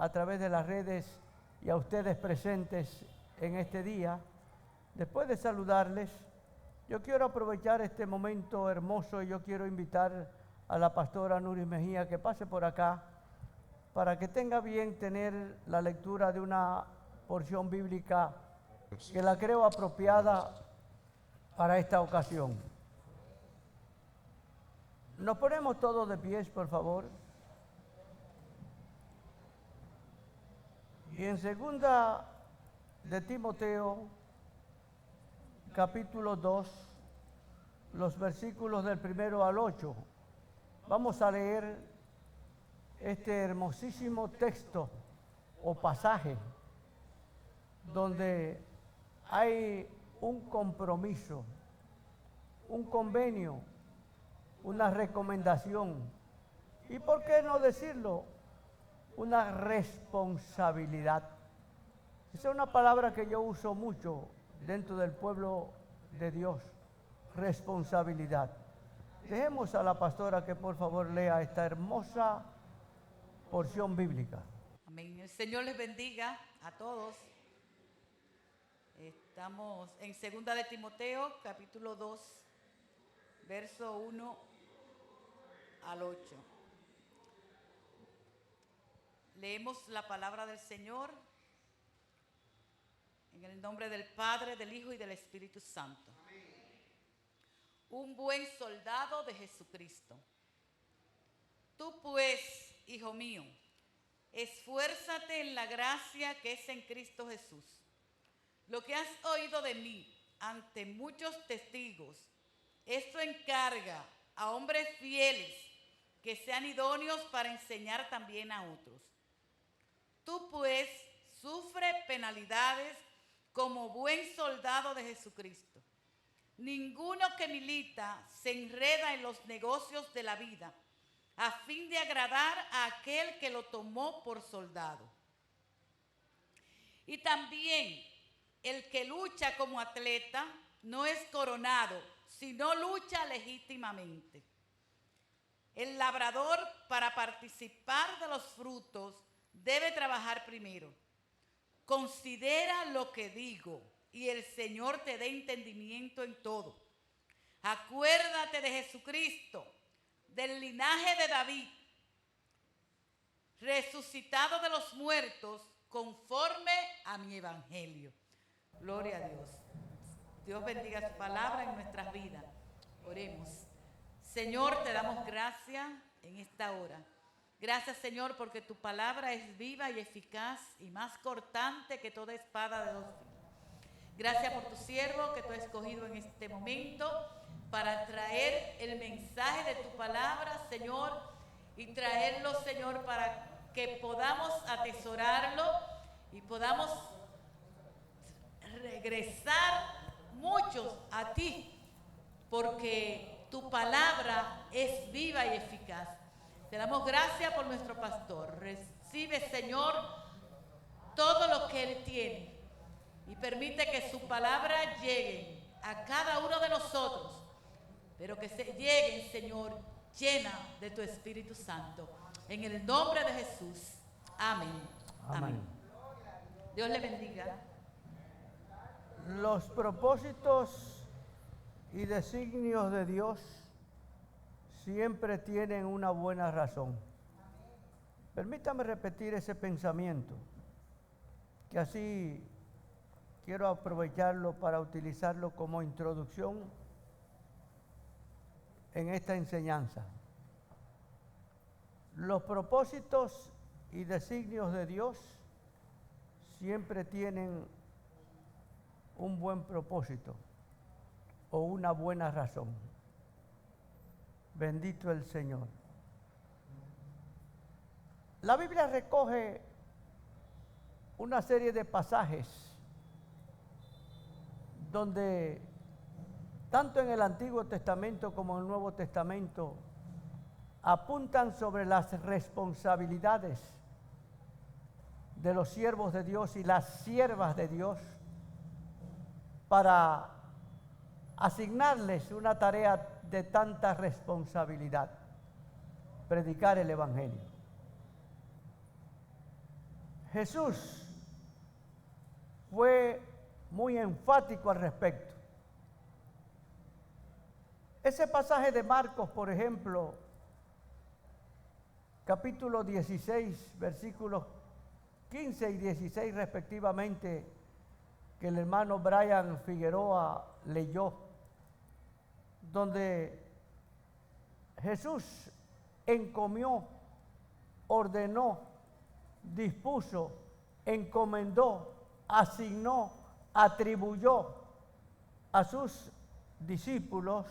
a través de las redes y a ustedes presentes en este día. Después de saludarles, yo quiero aprovechar este momento hermoso y yo quiero invitar a la pastora Nuris Mejía que pase por acá para que tenga bien tener la lectura de una porción bíblica que la creo apropiada para esta ocasión. Nos ponemos todos de pies, por favor. Y en segunda de Timoteo, capítulo 2, los versículos del 1 al 8, vamos a leer este hermosísimo texto o pasaje donde hay un compromiso, un convenio, una recomendación y, ¿por qué no decirlo?, una responsabilidad. Esa es una palabra que yo uso mucho dentro del pueblo de Dios, responsabilidad. Dejemos a la pastora que por favor lea esta hermosa porción bíblica. Amén. El Señor les bendiga a todos. Estamos en 2 de Timoteo, capítulo 2, verso 1 al 8. Leemos la palabra del Señor en el nombre del Padre, del Hijo y del Espíritu Santo. Un buen soldado de Jesucristo. Tú pues, hijo mío, esfuérzate en la gracia que es en Cristo Jesús. Lo que has oído de mí ante muchos testigos, esto encarga a hombres fieles que sean idóneos para enseñar también a otros. Tú pues sufre penalidades como buen soldado de Jesucristo. Ninguno que milita se enreda en los negocios de la vida a fin de agradar a aquel que lo tomó por soldado. Y también el que lucha como atleta no es coronado, sino lucha legítimamente. El labrador, para participar de los frutos, debe trabajar primero. Considera lo que digo y el Señor te dé entendimiento en todo. Acuérdate de Jesucristo, del linaje de David, resucitado de los muertos, conforme a mi evangelio. Gloria a Dios. Dios bendiga su palabra en nuestras vidas. Oremos. Señor, te damos gracias en esta hora. Gracias, Señor, porque tu palabra es viva y eficaz y más cortante que toda espada de dos filos. Gracias por tu siervo que tú has escogido en este momento para traer el mensaje de tu palabra, Señor, y traerlo, Señor, para que podamos atesorarlo y podamos regresar muchos a ti, porque tu palabra es viva y eficaz. Te damos gracias por nuestro pastor. Recibe, Señor, todo lo que él tiene y permite que su palabra llegue a cada uno de nosotros, pero que se lleguen, Señor, llena de tu Espíritu Santo. En el nombre de Jesús. Amén. Amén. Dios le bendiga. Los propósitos y designios de Dios siempre tienen una buena razón. Permítame repetir ese pensamiento, que así quiero aprovecharlo para utilizarlo como introducción en esta enseñanza. Los propósitos y designios de Dios siempre tienen un buen propósito o una buena razón. Bendito el Señor. La Biblia recoge una serie de pasajes donde tanto en el Antiguo Testamento como en el Nuevo Testamento apuntan sobre las responsabilidades de los siervos de Dios y las siervas de Dios para asignarles una tarea de tanta responsabilidad: predicar el Evangelio. Jesús fue muy enfático al respecto. Ese pasaje de Marcos, por ejemplo, capítulo 16, versículos 15 y 16 respectivamente, que el hermano Brian Figueroa leyó, donde Jesús encomió, ordenó, dispuso, encomendó, asignó, atribuyó a sus discípulos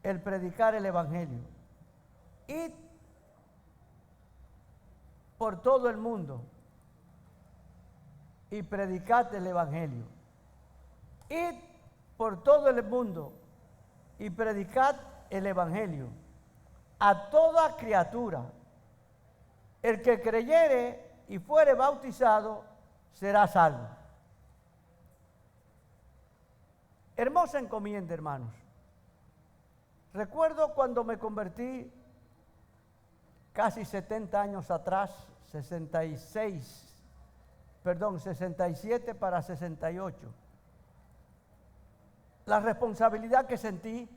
el predicar el Evangelio. Id por todo el mundo y predicad el Evangelio. Id por todo el mundo y predicad el Evangelio a toda criatura. El que creyere y fuere bautizado será salvo. Hermosa encomienda, hermanos. Recuerdo cuando me convertí casi 70 años atrás, 67 para 68. La responsabilidad que sentí,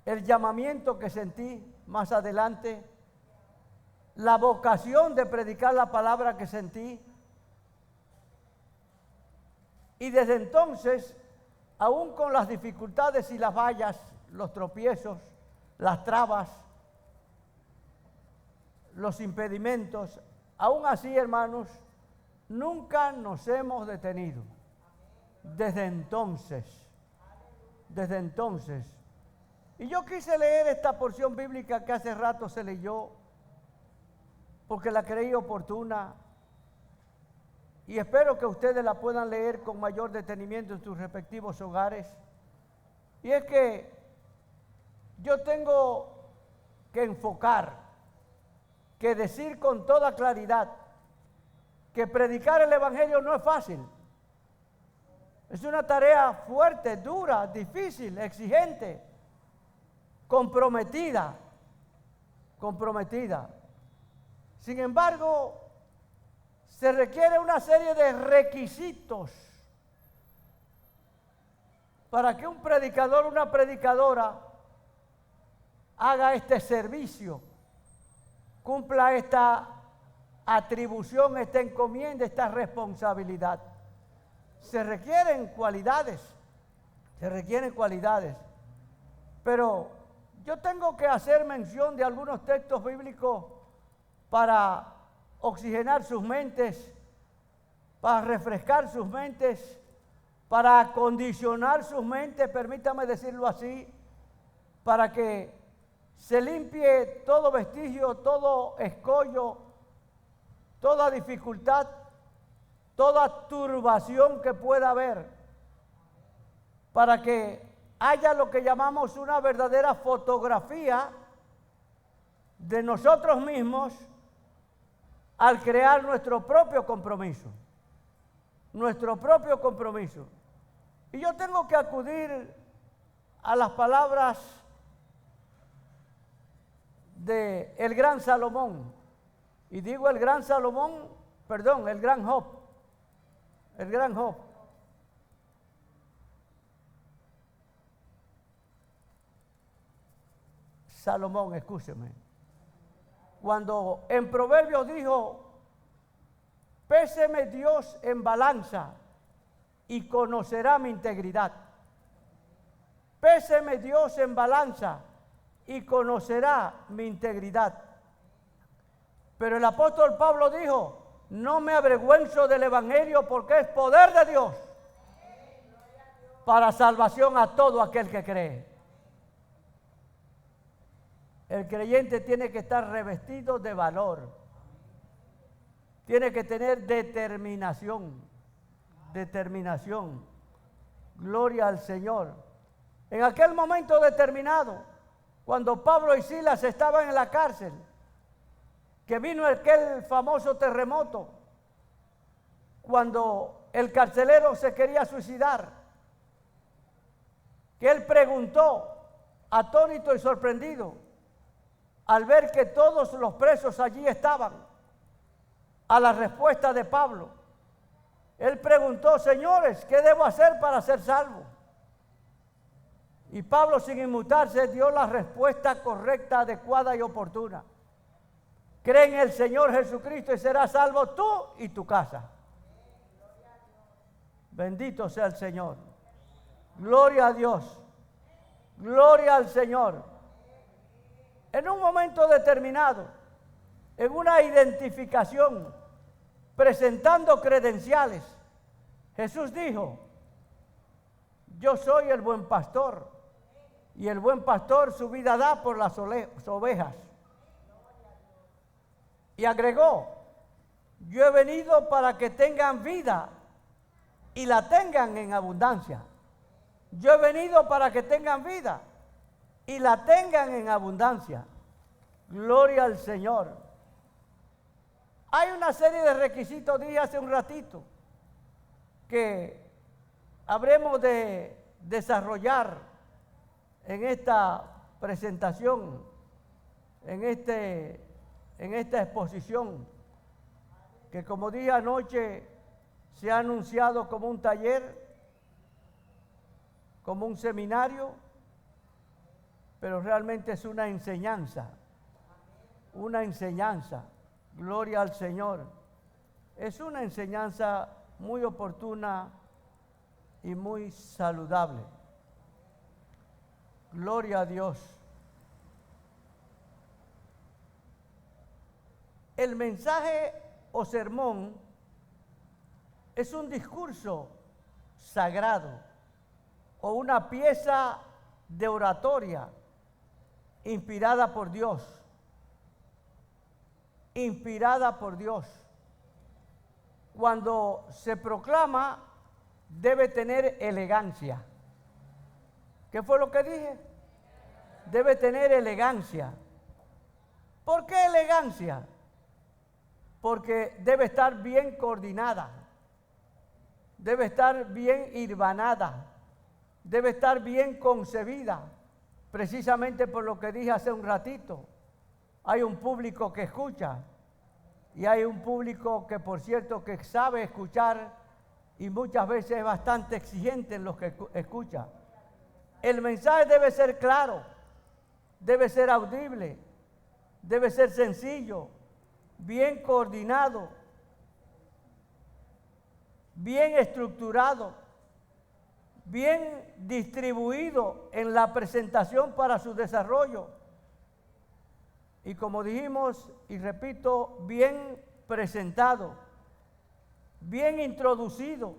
el llamamiento que sentí más adelante, la vocación de predicar la palabra que sentí. Y desde entonces, aún con las dificultades y las vallas, los tropiezos, las trabas, los impedimentos, aún así, hermanos, nunca nos hemos detenido. Desde entonces. Y yo quise leer esta porción bíblica que hace rato se leyó, porque la creí oportuna, y espero que ustedes la puedan leer con mayor detenimiento en sus respectivos hogares. Y es que yo tengo que enfocar, que decir con toda claridad que predicar el Evangelio no es fácil. Es una tarea fuerte, dura, difícil, exigente, comprometida. Sin embargo, se requiere una serie de requisitos para que un predicador, una predicadora haga este servicio, cumpla esta atribución, esta encomienda, esta responsabilidad. Se requieren cualidades, pero yo tengo que hacer mención de algunos textos bíblicos para oxigenar sus mentes, para refrescar sus mentes, para acondicionar sus mentes, permítame decirlo así, para que se limpie todo vestigio, todo escollo, toda dificultad, toda turbación que pueda haber, para que haya lo que llamamos una verdadera fotografía de nosotros mismos al crear nuestro propio compromiso. Y yo tengo que acudir a las palabras de el gran Salomón. Y digo el gran Salomón, perdón, el gran Job. Salomón, escúcheme. Cuando en Proverbios dijo, péseme Dios en balanza y conocerá mi integridad. Péseme Dios en balanza y conocerá mi integridad. Pero el apóstol Pablo dijo, no me avergüenzo del Evangelio porque es poder de Dios para salvación a todo aquel que cree. El creyente tiene que estar revestido de valor. Tiene que tener determinación. Gloria al Señor. En aquel momento determinado, cuando Pablo y Silas estaban en la cárcel, que vino aquel famoso terremoto, cuando el carcelero se quería suicidar, que él preguntó, atónito y sorprendido, al ver que todos los presos allí estaban, a la respuesta de Pablo. Él preguntó, señores, ¿qué debo hacer para ser salvo? Y Pablo, sin inmutarse, dio la respuesta correcta, adecuada y oportuna. Cree en el Señor Jesucristo y serás salvo tú y tu casa. Bendito sea el Señor. Gloria a Dios. Gloria al Señor. En un momento determinado, en una identificación, presentando credenciales, Jesús dijo, yo soy el buen pastor, y el buen pastor su vida da por las ovejas. Y agregó, yo he venido para que tengan vida y la tengan en abundancia. Yo he venido para que tengan vida y la tengan en abundancia. Gloria al Señor. Hay una serie de requisitos, dije hace un ratito, que habremos de desarrollar en esta presentación, en esta exposición, que como dije anoche, se ha anunciado como un taller, como un seminario, pero realmente es una enseñanza, gloria al Señor. Es una enseñanza muy oportuna y muy saludable. Gloria a Dios. El mensaje o sermón es un discurso sagrado o una pieza de oratoria inspirada por Dios. Inspirada por Dios. Cuando se proclama, debe tener elegancia. ¿Qué fue lo que dije? Debe tener elegancia. ¿Por qué elegancia? Porque debe estar bien coordinada, debe estar bien hilvanada, debe estar bien concebida, precisamente por lo que dije hace un ratito. Hay un público que escucha y hay un público que, por cierto, que sabe escuchar y muchas veces es bastante exigente en los que escucha. El mensaje debe ser claro, debe ser audible, debe ser sencillo, bien coordinado, bien estructurado, bien distribuido en la presentación para su desarrollo. Y como dijimos, y repito, bien presentado, bien introducido,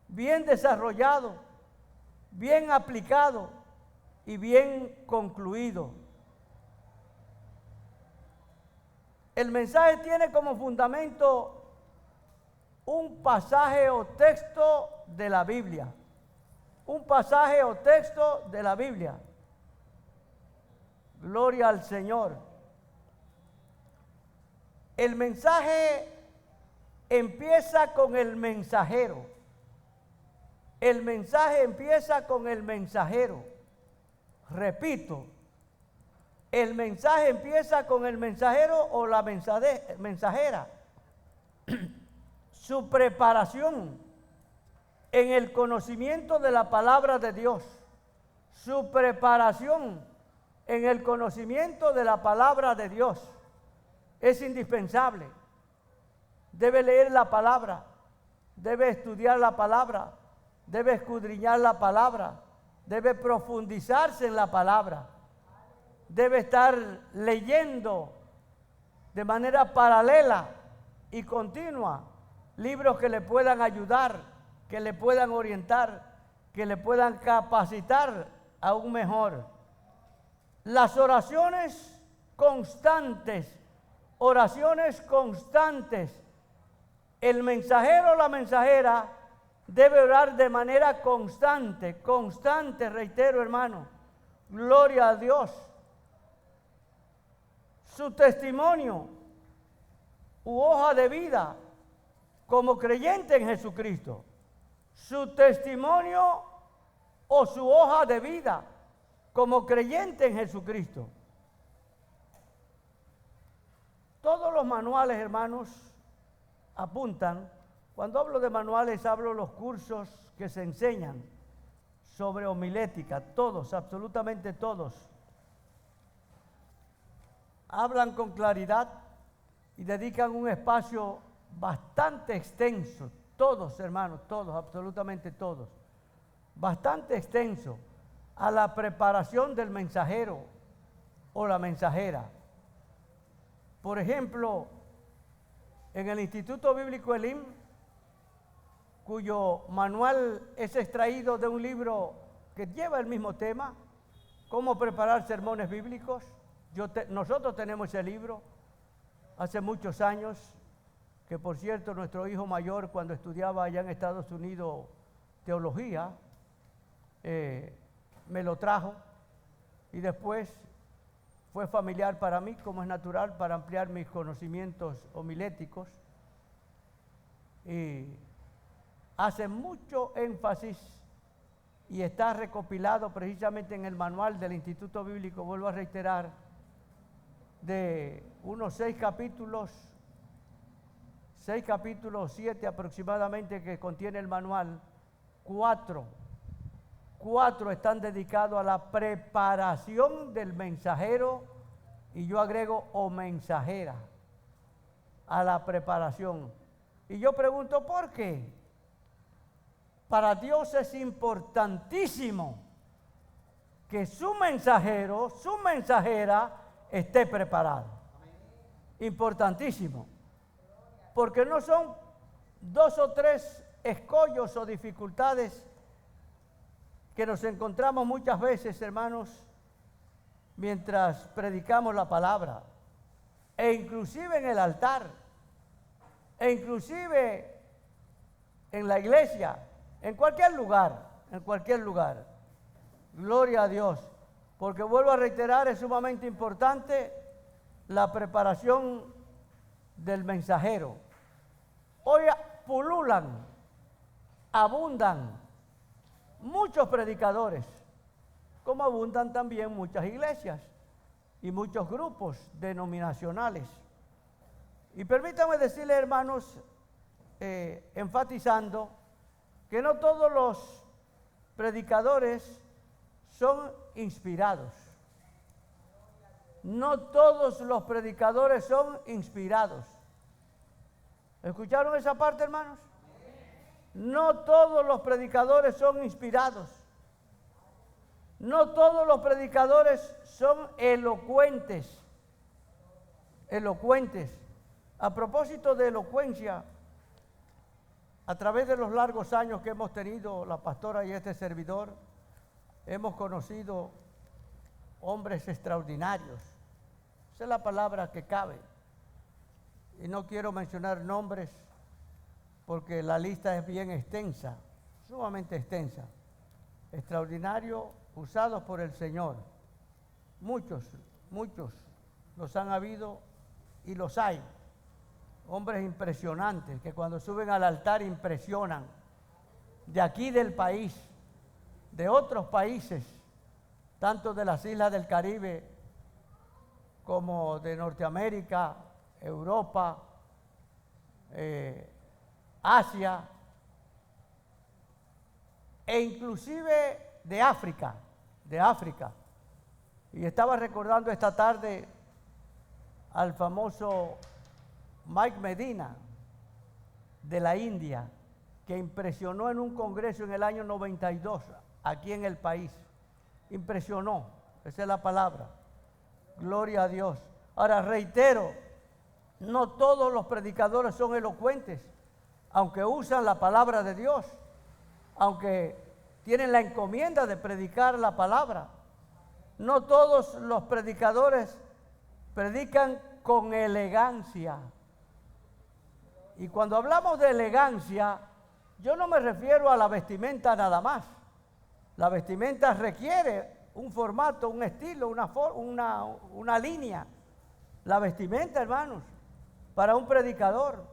bien desarrollado, bien aplicado y bien concluido. El mensaje tiene como fundamento un pasaje o texto de la Biblia. Un pasaje o texto de la Biblia. Gloria al Señor. El mensaje empieza con el mensajero. El mensaje empieza con el mensajero. Repito, el mensaje empieza con el mensajero o la mensajera. Su preparación en el conocimiento de la palabra de Dios. Su preparación en el conocimiento de la palabra de Dios es indispensable. Debe leer la palabra, debe estudiar la palabra, debe escudriñar la palabra, debe profundizarse en la palabra. Debe estar leyendo de manera paralela y continua libros que le puedan ayudar, que le puedan orientar, que le puedan capacitar aún mejor. Las oraciones constantes, el mensajero o la mensajera debe orar de manera constante, reitero, hermano. Gloria a Dios. Su testimonio u hoja de vida como creyente en Jesucristo. Su testimonio o su hoja de vida como creyente en Jesucristo. Todos los manuales, hermanos, apuntan. Cuando hablo de manuales, hablo de los cursos que se enseñan sobre homilética, todos, absolutamente todos. Hablan con claridad y dedican un espacio bastante extenso, todos hermanos, todos, absolutamente todos, bastante extenso a la preparación del mensajero o la mensajera. Por ejemplo, en el Instituto Bíblico Elim, cuyo manual es extraído de un libro que lleva el mismo tema, Cómo preparar sermones bíblicos. Nosotros tenemos ese libro hace muchos años, que por cierto nuestro hijo mayor, cuando estudiaba allá en Estados Unidos teología, me lo trajo, y después fue familiar para mí, como es natural, para ampliar mis conocimientos homiléticos. Y hace mucho énfasis, y está recopilado precisamente en el manual del Instituto Bíblico, vuelvo a reiterar, de unos 6 capítulos, 7 aproximadamente que contiene el manual. 4 están dedicados a la preparación del mensajero, y yo agrego o mensajera, a la preparación. Y yo pregunto, ¿por qué? Para Dios es importantísimo que su mensajero, su mensajera, esté preparado. Importantísimo. Porque no son 2 o 3 escollos o dificultades que nos encontramos muchas veces, hermanos, mientras predicamos la palabra, e inclusive en el altar, e inclusive en la iglesia, en cualquier lugar, Gloria a Dios, porque vuelvo a reiterar, es sumamente importante la preparación del mensajero. Hoy pululan, abundan muchos predicadores, como abundan también muchas iglesias y muchos grupos denominacionales. Y permítanme decirles, hermanos, enfatizando, que no todos los predicadores son inspirados. No todos los predicadores son inspirados. ¿Escucharon esa parte, hermanos? No todos los predicadores son inspirados. No todos los predicadores son elocuentes. A propósito de elocuencia, a través de los largos años que hemos tenido la pastora y este servidor, hemos conocido hombres extraordinarios. Esa es la palabra que cabe. Y no quiero mencionar nombres porque la lista es bien extensa, sumamente extensa. Extraordinarios, usados por el Señor. Muchos los han habido y los hay. Hombres impresionantes que cuando suben al altar impresionan. De aquí del país, de otros países, tanto de las islas del Caribe como de Norteamérica, Europa, Asia, e inclusive de África. Y estaba recordando esta tarde al famoso Mike Medina de la India, que impresionó en un congreso en el año 92 aquí en el país. Impresionó, esa es la palabra. Gloria a Dios. Ahora reitero, no todos los predicadores son elocuentes, aunque usan la palabra de Dios, aunque tienen la encomienda de predicar la palabra. No todos los predicadores predican con elegancia. Y cuando hablamos de elegancia, yo no me refiero a la vestimenta nada más. La vestimenta requiere un formato, un estilo, una línea. La vestimenta, hermanos, para un predicador.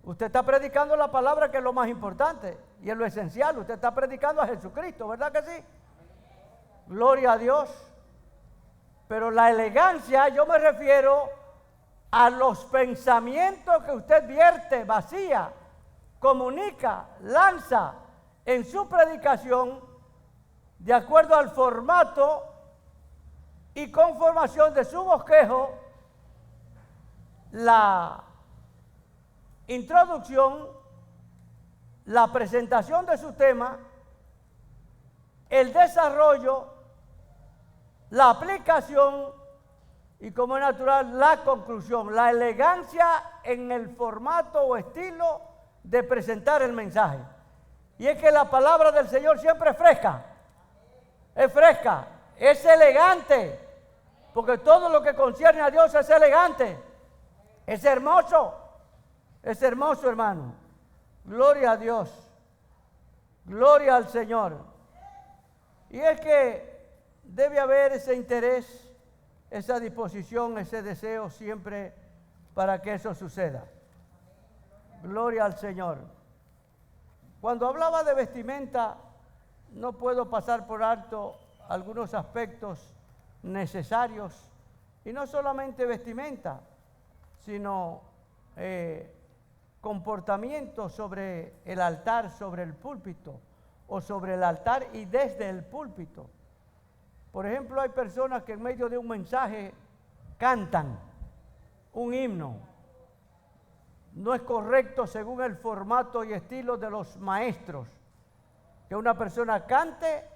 Usted está predicando la palabra, que es lo más importante y es lo esencial. Usted está predicando a Jesucristo, ¿verdad que sí? Gloria a Dios. Pero la elegancia, yo me refiero a los pensamientos que usted vierte, vacía, comunica, lanza en su predicación, de acuerdo al formato y conformación de su bosquejo, la introducción, la presentación de su tema, el desarrollo, la aplicación y, como es natural, la conclusión, la elegancia en el formato o estilo de presentar el mensaje. Y es que la palabra del Señor siempre es fresca, es elegante, porque todo lo que concierne a Dios es elegante, es hermoso, hermano. Gloria a Dios, gloria al Señor. Y es que debe haber ese interés, esa disposición, ese deseo siempre para que eso suceda. Gloria al Señor. Cuando hablaba de vestimenta, no puedo pasar por alto algunos aspectos necesarios, y no solamente vestimenta, sino comportamiento sobre el altar, sobre el púlpito, o sobre el altar y desde el púlpito. Por ejemplo, hay personas que en medio de un mensaje cantan un himno. No es correcto según el formato y estilo de los maestros que una persona cante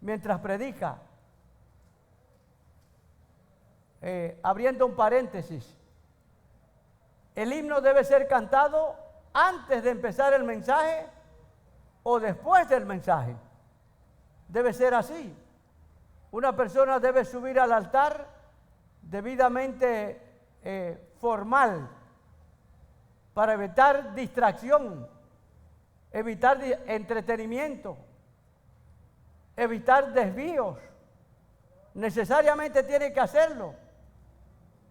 mientras predica. Abriendo un paréntesis, el himno debe ser cantado antes de empezar el mensaje o después del mensaje. Debe ser así. Una persona debe subir al altar debidamente formal, para evitar distracción, evitar entretenimiento, evitar desvíos. Necesariamente tiene que hacerlo.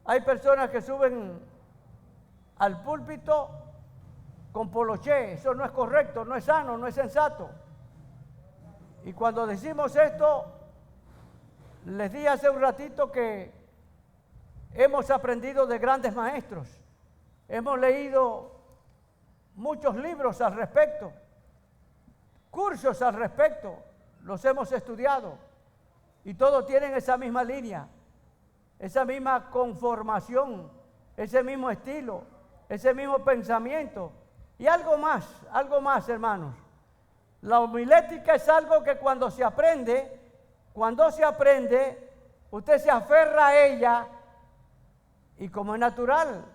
Hay personas que suben al púlpito con poloché. Eso no es correcto, no es sano, no es sensato. Y cuando decimos esto, les di hace un ratito que hemos aprendido de grandes maestros. Hemos leído muchos libros al respecto, cursos al respecto, los hemos estudiado y todos tienen esa misma línea, esa misma conformación, ese mismo estilo, ese mismo pensamiento y algo más, hermanos. La homilética es algo que cuando se aprende, usted se aferra a ella y, como es natural,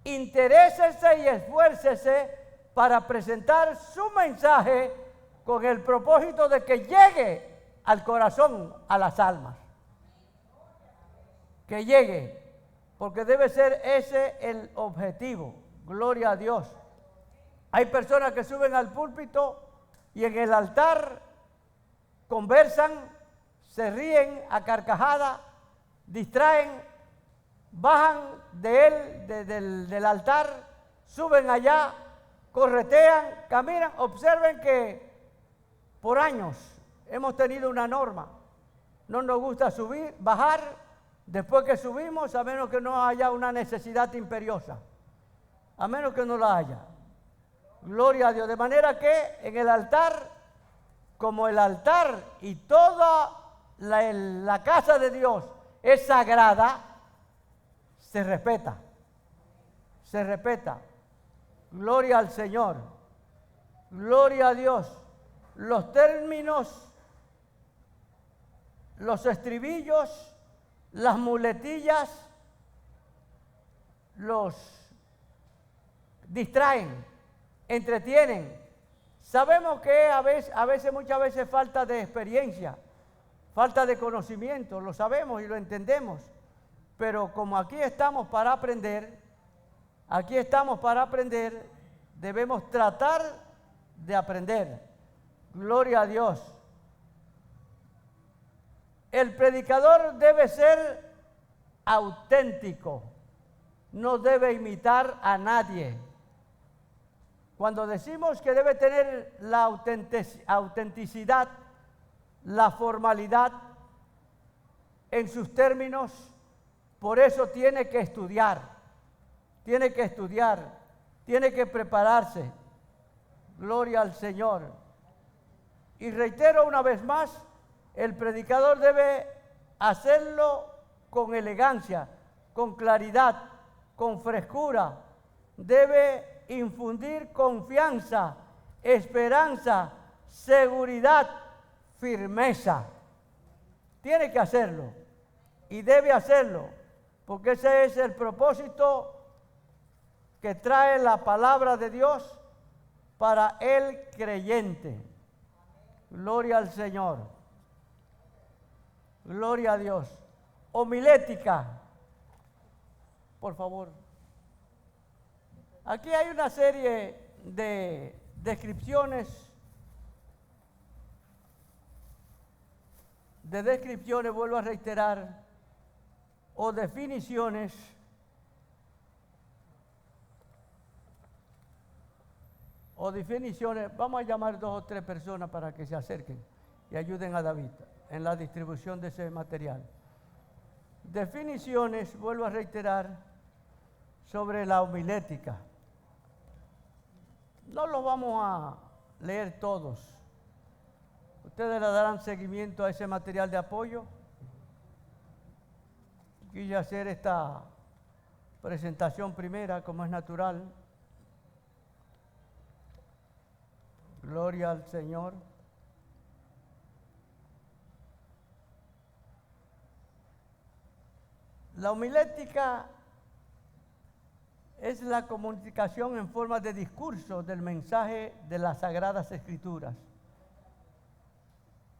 interésese y esfuércese para presentar su mensaje con el propósito de que llegue al corazón, a las almas. Que llegue, porque debe ser ese el objetivo. Gloria a Dios. Hay personas que suben al púlpito y en el altar conversan, se ríen a carcajada, distraen, bajan de él, del altar, suben allá, corretean, caminan. Observen que por años hemos tenido una norma. No nos gusta subir, bajar, después que subimos, a menos que no haya una necesidad imperiosa. A menos que no la haya. Gloria a Dios. De manera que en el altar, como el altar y toda la casa de Dios es sagrada, se respeta. Gloria al Señor. Gloria a Dios. Los términos, los estribillos, las muletillas, los distraen, entretienen. Sabemos que muchas veces falta de experiencia, falta de conocimiento, lo sabemos y lo entendemos. Pero como aquí estamos para aprender, debemos tratar de aprender. Gloria a Dios. El predicador debe ser auténtico, no debe imitar a nadie. Cuando decimos que debe tener la autenticidad, la formalidad en sus términos, Por eso tiene que estudiar, tiene que prepararse. Gloria al Señor. Y reitero una vez más, el predicador debe hacerlo con elegancia, con claridad, con frescura. Debe infundir confianza, esperanza, seguridad, firmeza. Tiene que hacerlo y debe hacerlo, porque ese es el propósito que trae la palabra de Dios para el creyente. Gloria al Señor. Gloria a Dios. Homilética. Por favor. Aquí hay una serie de descripciones, vuelvo a reiterar, o definiciones vamos a llamar 2 o 3 personas para que se acerquen y ayuden a David en la distribución de ese material. Definiciones, vuelvo a reiterar, sobre la homilética. No los vamos a leer todos. Ustedes le darán seguimiento a ese material de apoyo. Quise hacer esta presentación primera, como es natural. Gloria al Señor. La homilética es la comunicación en forma de discurso del mensaje de las Sagradas Escrituras,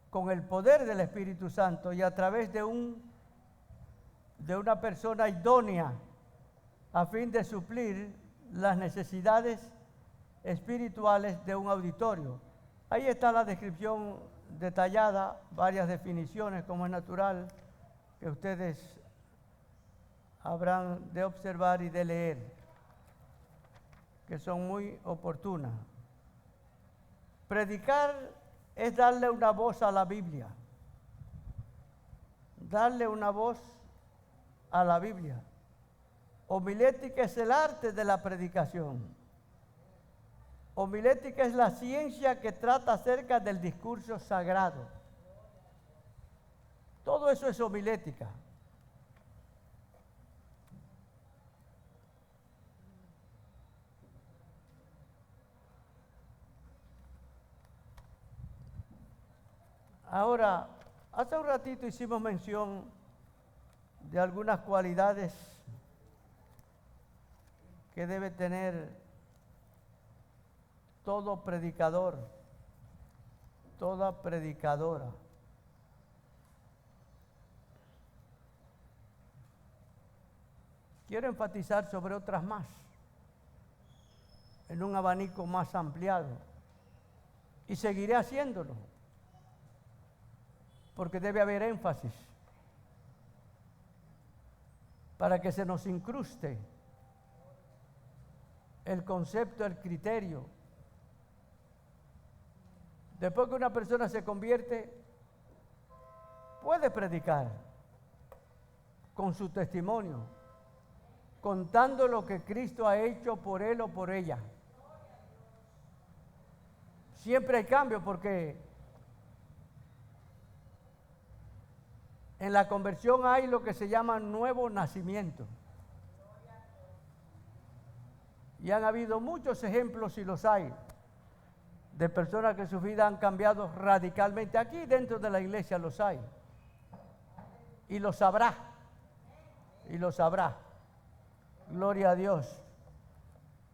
con el poder del Espíritu Santo y a través de una persona idónea a fin de suplir las necesidades espirituales de un auditorio. Ahí está la descripción detallada, varias definiciones, como es natural, que ustedes habrán de observar y de leer, que son muy oportunas. Predicar es darle una voz a la Biblia. Darle una voz a la Biblia. Homilética es el arte de la predicación. Homilética es la ciencia que trata acerca del discurso sagrado. Todo eso es homilética. Ahora, hace un ratito hicimos mención de algunas cualidades que debe tener todo predicador, toda predicadora. Quiero enfatizar sobre otras más, en un abanico más ampliado, y seguiré haciéndolo, porque debe haber énfasis para que se nos incruste el concepto, el criterio. Después que una persona se convierte, puede predicar con su testimonio, contando lo que Cristo ha hecho por él o por ella. Siempre hay cambio, porque en la conversión hay lo que se llama nuevo nacimiento. Y han habido muchos ejemplos, y los hay, de personas que sus vidas han cambiado radicalmente. Aquí dentro de la iglesia los hay. Y lo sabrá. Y lo sabrá. Gloria a Dios.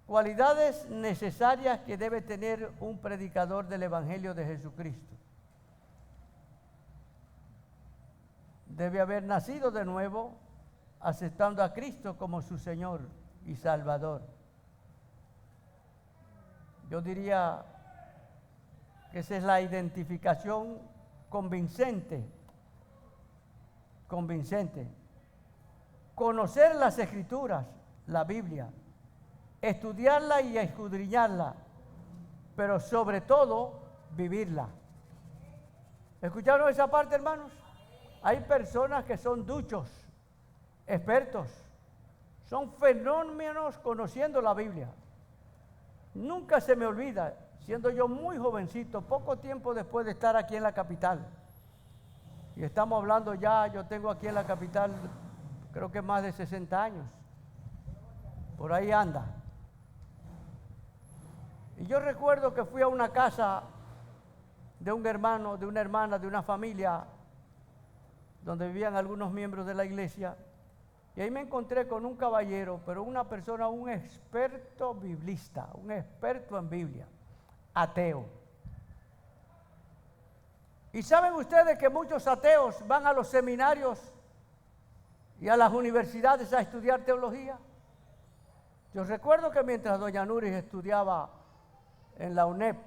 Cualidades necesarias que debe tener un predicador del Evangelio de Jesucristo. Debe haber nacido de nuevo, aceptando a Cristo como su Señor y Salvador. Yo diría que esa es la identificación convincente. Conocer las Escrituras, la Biblia, estudiarla y escudriñarla, pero sobre todo vivirla. ¿Escucharon esa parte, hermanos? Hay personas que son duchos expertos. Son fenómenos conociendo la Biblia. Nunca se me olvida, siendo yo muy jovencito, poco tiempo después de estar aquí en la capital. Y estamos hablando ya, yo tengo aquí en la capital, creo que más de 60 años. Por ahí anda. Y yo recuerdo que fui a una casa de un hermano, de una hermana, de una familia, donde vivían algunos miembros de la iglesia. Y ahí me encontré con un caballero, pero una persona, un experto biblista, un experto en Biblia, ateo. ¿Y saben ustedes que muchos ateos van a los seminarios y a las universidades a estudiar teología? Yo recuerdo que mientras doña Nuris estudiaba en la UNEP,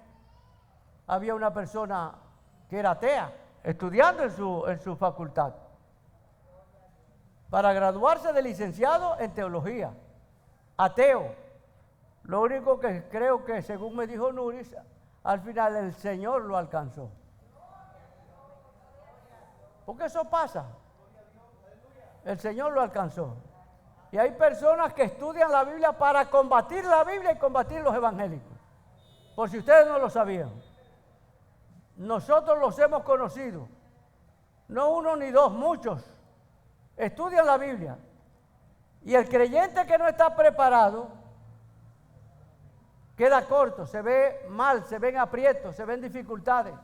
había una persona que era atea, estudiando en su facultad, para graduarse de licenciado en teología, ateo. Lo único que creo que, según me dijo Nuris, al final el Señor lo alcanzó. Porque eso pasa. El Señor lo alcanzó. Y hay personas que estudian la Biblia para combatir la Biblia y combatir los evangélicos. Por si ustedes no lo sabían. Nosotros los hemos conocido. No uno ni dos, muchos. Estudian la Biblia. Y el creyente que no está preparado queda corto, se ve mal, se ven aprietos, se ven dificultades.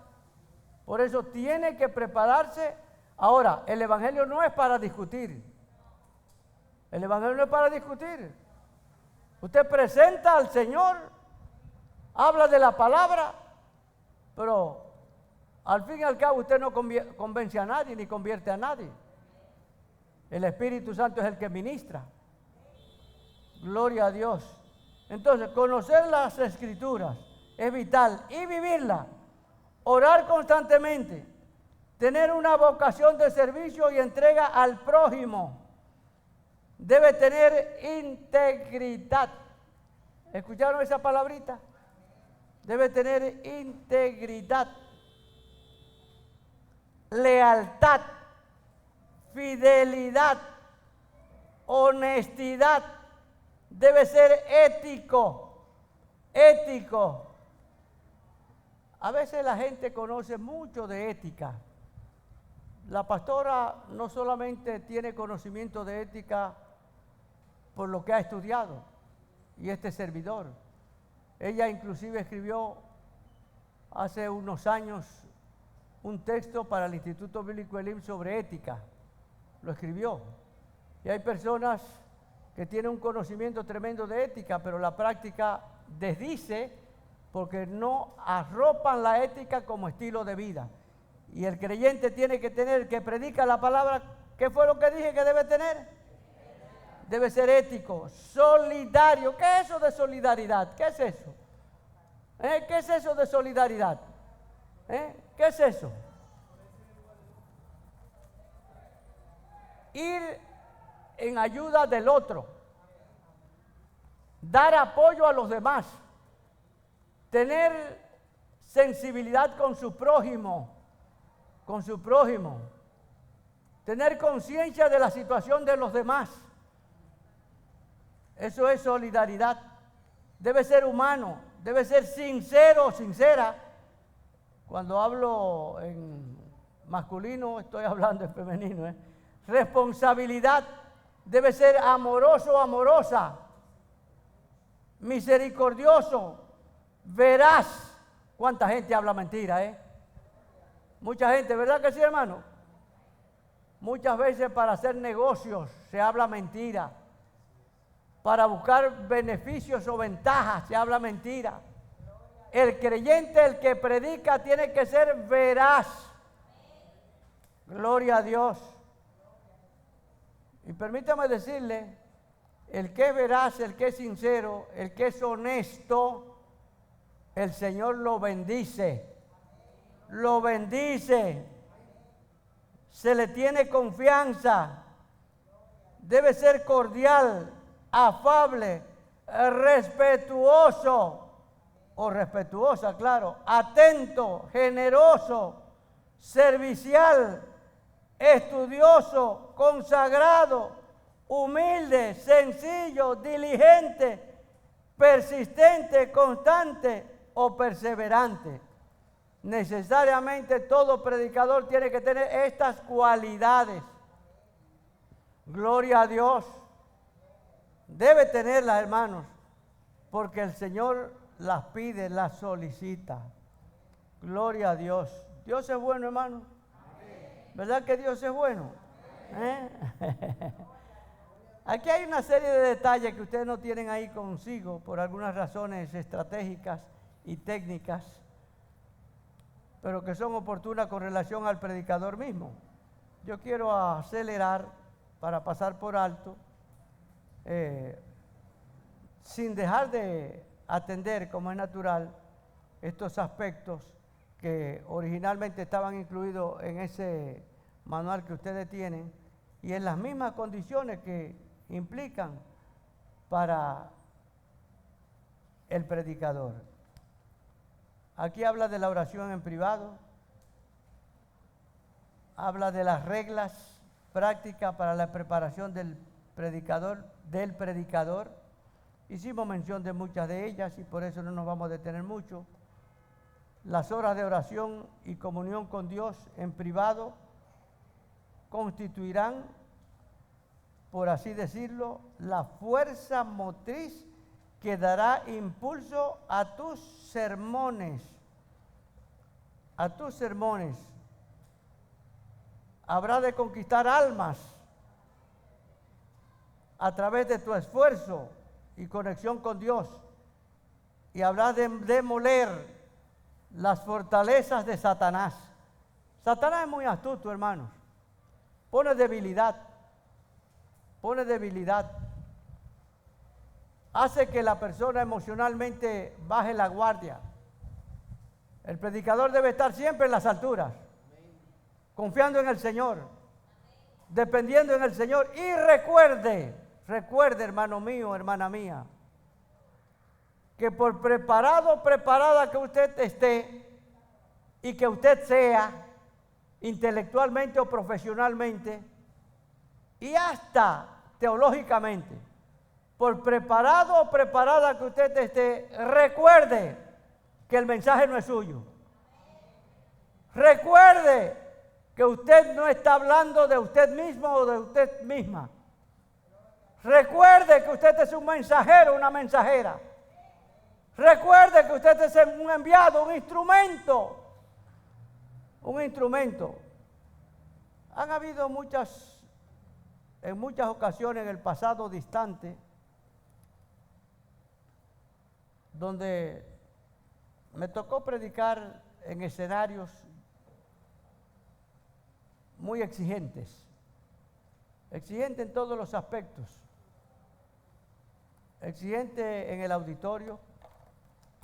Por eso tiene que prepararse. Ahora, el evangelio no es para discutir. El evangelio no es para discutir. Usted presenta al Señor, habla de la palabra, pero al fin y al cabo usted no convence a nadie ni convierte a nadie. El Espíritu Santo es el que ministra. Gloria a Dios. Entonces, conocer las Escrituras es vital y vivirla. Orar constantemente. Tener una vocación de servicio y entrega al prójimo. Debe tener integridad. ¿Escucharon esa palabrita? Debe tener integridad, lealtad, fidelidad, honestidad. Debe ser ético, ético. A veces la gente conoce mucho de ética. La pastora no solamente tiene conocimiento de ética por lo que ha estudiado, y este servidor. Ella inclusive escribió hace unos años un texto para el Instituto Bíblico Elim sobre ética. Lo escribió. Y hay personas que tienen un conocimiento tremendo de ética, pero la práctica desdice porque no arropan la ética como estilo de vida. Y el creyente tiene que tener, que predica la palabra, ¿qué fue lo que dije que debe tener? Debe ser ético, solidario. ¿Qué es eso de solidaridad? ¿Qué es eso? ¿Qué es eso de solidaridad? ¿Qué es eso? Ir en ayuda del otro, dar apoyo a los demás, tener sensibilidad con su prójimo, tener conciencia de la situación de los demás. Eso es solidaridad. Debe ser humano, debe ser sincero, sincera. Cuando hablo en masculino, estoy hablando en femenino. Responsabilidad, debe ser amoroso, amorosa, misericordioso, veraz. ¿Cuánta gente habla mentira, Mucha gente, ¿verdad que sí, hermano? Muchas veces para hacer negocios se habla mentira. Para buscar beneficios o ventajas se habla mentira. El creyente, el que predica, tiene que ser veraz. Gloria a Dios. Y permítame decirle, el que es veraz, el que es sincero, el que es honesto, el Señor lo bendice. Lo bendice. Se le tiene confianza. Debe ser cordial, afable, respetuoso o respetuosa, claro, atento, generoso, servicial, estudioso, consagrado, humilde, sencillo, diligente, persistente, constante o perseverante. Necesariamente todo predicador tiene que tener estas cualidades. Gloria a Dios. Debe tenerlas, hermanos, porque el Señor las pide, las solicita. Gloria a Dios. Dios es bueno, hermano. ¿Verdad que Dios es bueno? Aquí hay una serie de detalles que ustedes no tienen ahí consigo por algunas razones estratégicas y técnicas, pero que son oportunas con relación al predicador mismo. Yo quiero acelerar para pasar por alto, sin dejar de atender, como es natural, estos aspectos que originalmente estaban incluidos en ese manual que ustedes tienen y en las mismas condiciones que implican para el predicador. Aquí habla de la oración en privado, habla de las reglas prácticas para la preparación del predicador. Hicimos mención de muchas de ellas y por eso no nos vamos a detener mucho. Las horas de oración y comunión con Dios en privado constituirán, por así decirlo, la fuerza motriz que dará impulso a tus sermones. A tus sermones. Habrá de conquistar almas a través de tu esfuerzo y conexión con Dios. Y habrá de demoler las fortalezas de Satanás. Satanás es muy astuto, hermanos. Pone debilidad. Hace que la persona emocionalmente baje la guardia. El predicador debe estar siempre en las alturas, confiando en el Señor, dependiendo en el Señor. Y recuerde, hermano mío, hermana mía, que por preparada que usted esté y que usted sea intelectualmente o profesionalmente y hasta teológicamente, por preparado o preparada que usted esté, recuerde que el mensaje no es suyo. Recuerde que usted no está hablando de usted mismo o de usted misma. Recuerde que usted es un mensajero, una mensajera. Recuerde que usted es un enviado, un instrumento. Han habido en muchas ocasiones en el pasado distante, donde me tocó predicar en escenarios muy exigentes en todos los aspectos, exigente en el auditorio,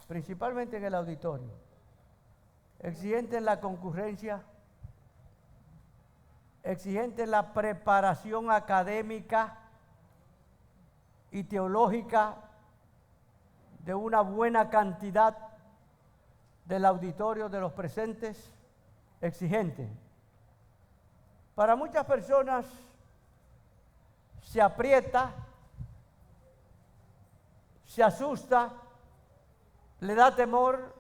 principalmente en el auditorio, exigente en la concurrencia, exigente en la preparación académica y teológica de una buena cantidad del auditorio, de los presentes, exigente. Para muchas personas se aprieta, se asusta, le da temor,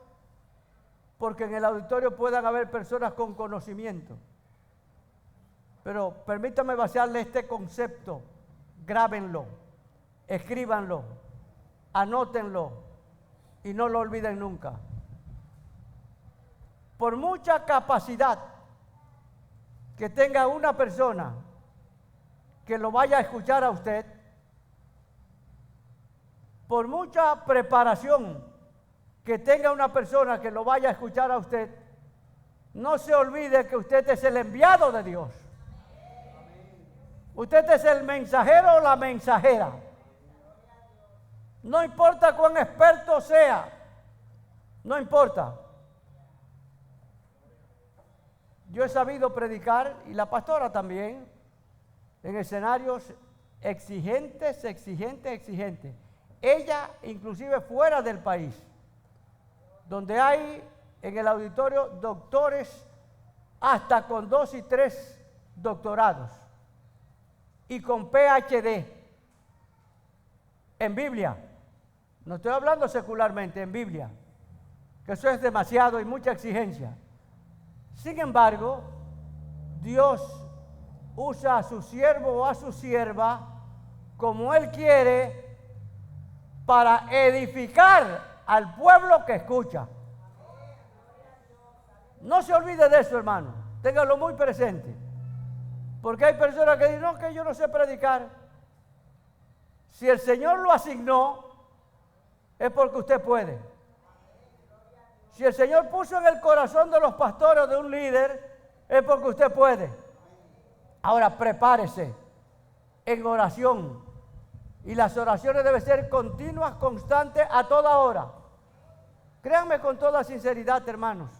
porque en el auditorio puedan haber personas con conocimiento. Pero permítame vaciarle este concepto, grábenlo, escríbanlo, anótenlo y no lo olviden nunca. Por mucha capacidad que tenga una persona que lo vaya a escuchar a usted, por mucha preparación que tenga una persona que lo vaya a escuchar a usted, no se olvide que usted es el enviado de Dios. Usted es el mensajero o la mensajera. No importa cuán experto sea, no importa. Yo he sabido predicar, y la pastora también, en escenarios exigentes. Ella, inclusive fuera del país, donde hay en el auditorio doctores hasta con 2 y 3 doctorados. y con PhD en Biblia. No estoy hablando secularmente, en Biblia, que eso es demasiado y mucha exigencia. Sin embargo, Dios usa a su siervo o a su sierva como Él quiere para edificar al pueblo que escucha. No se olvide de eso, hermano. Téngalo muy presente. Porque hay personas que dicen, no, que yo no sé predicar. Si el Señor lo asignó, es porque usted puede. Si el Señor puso en el corazón de los pastores de un líder, es porque usted puede. Ahora prepárese en oración. Y las oraciones deben ser continuas, constantes, a toda hora. Créanme con toda sinceridad, hermanos.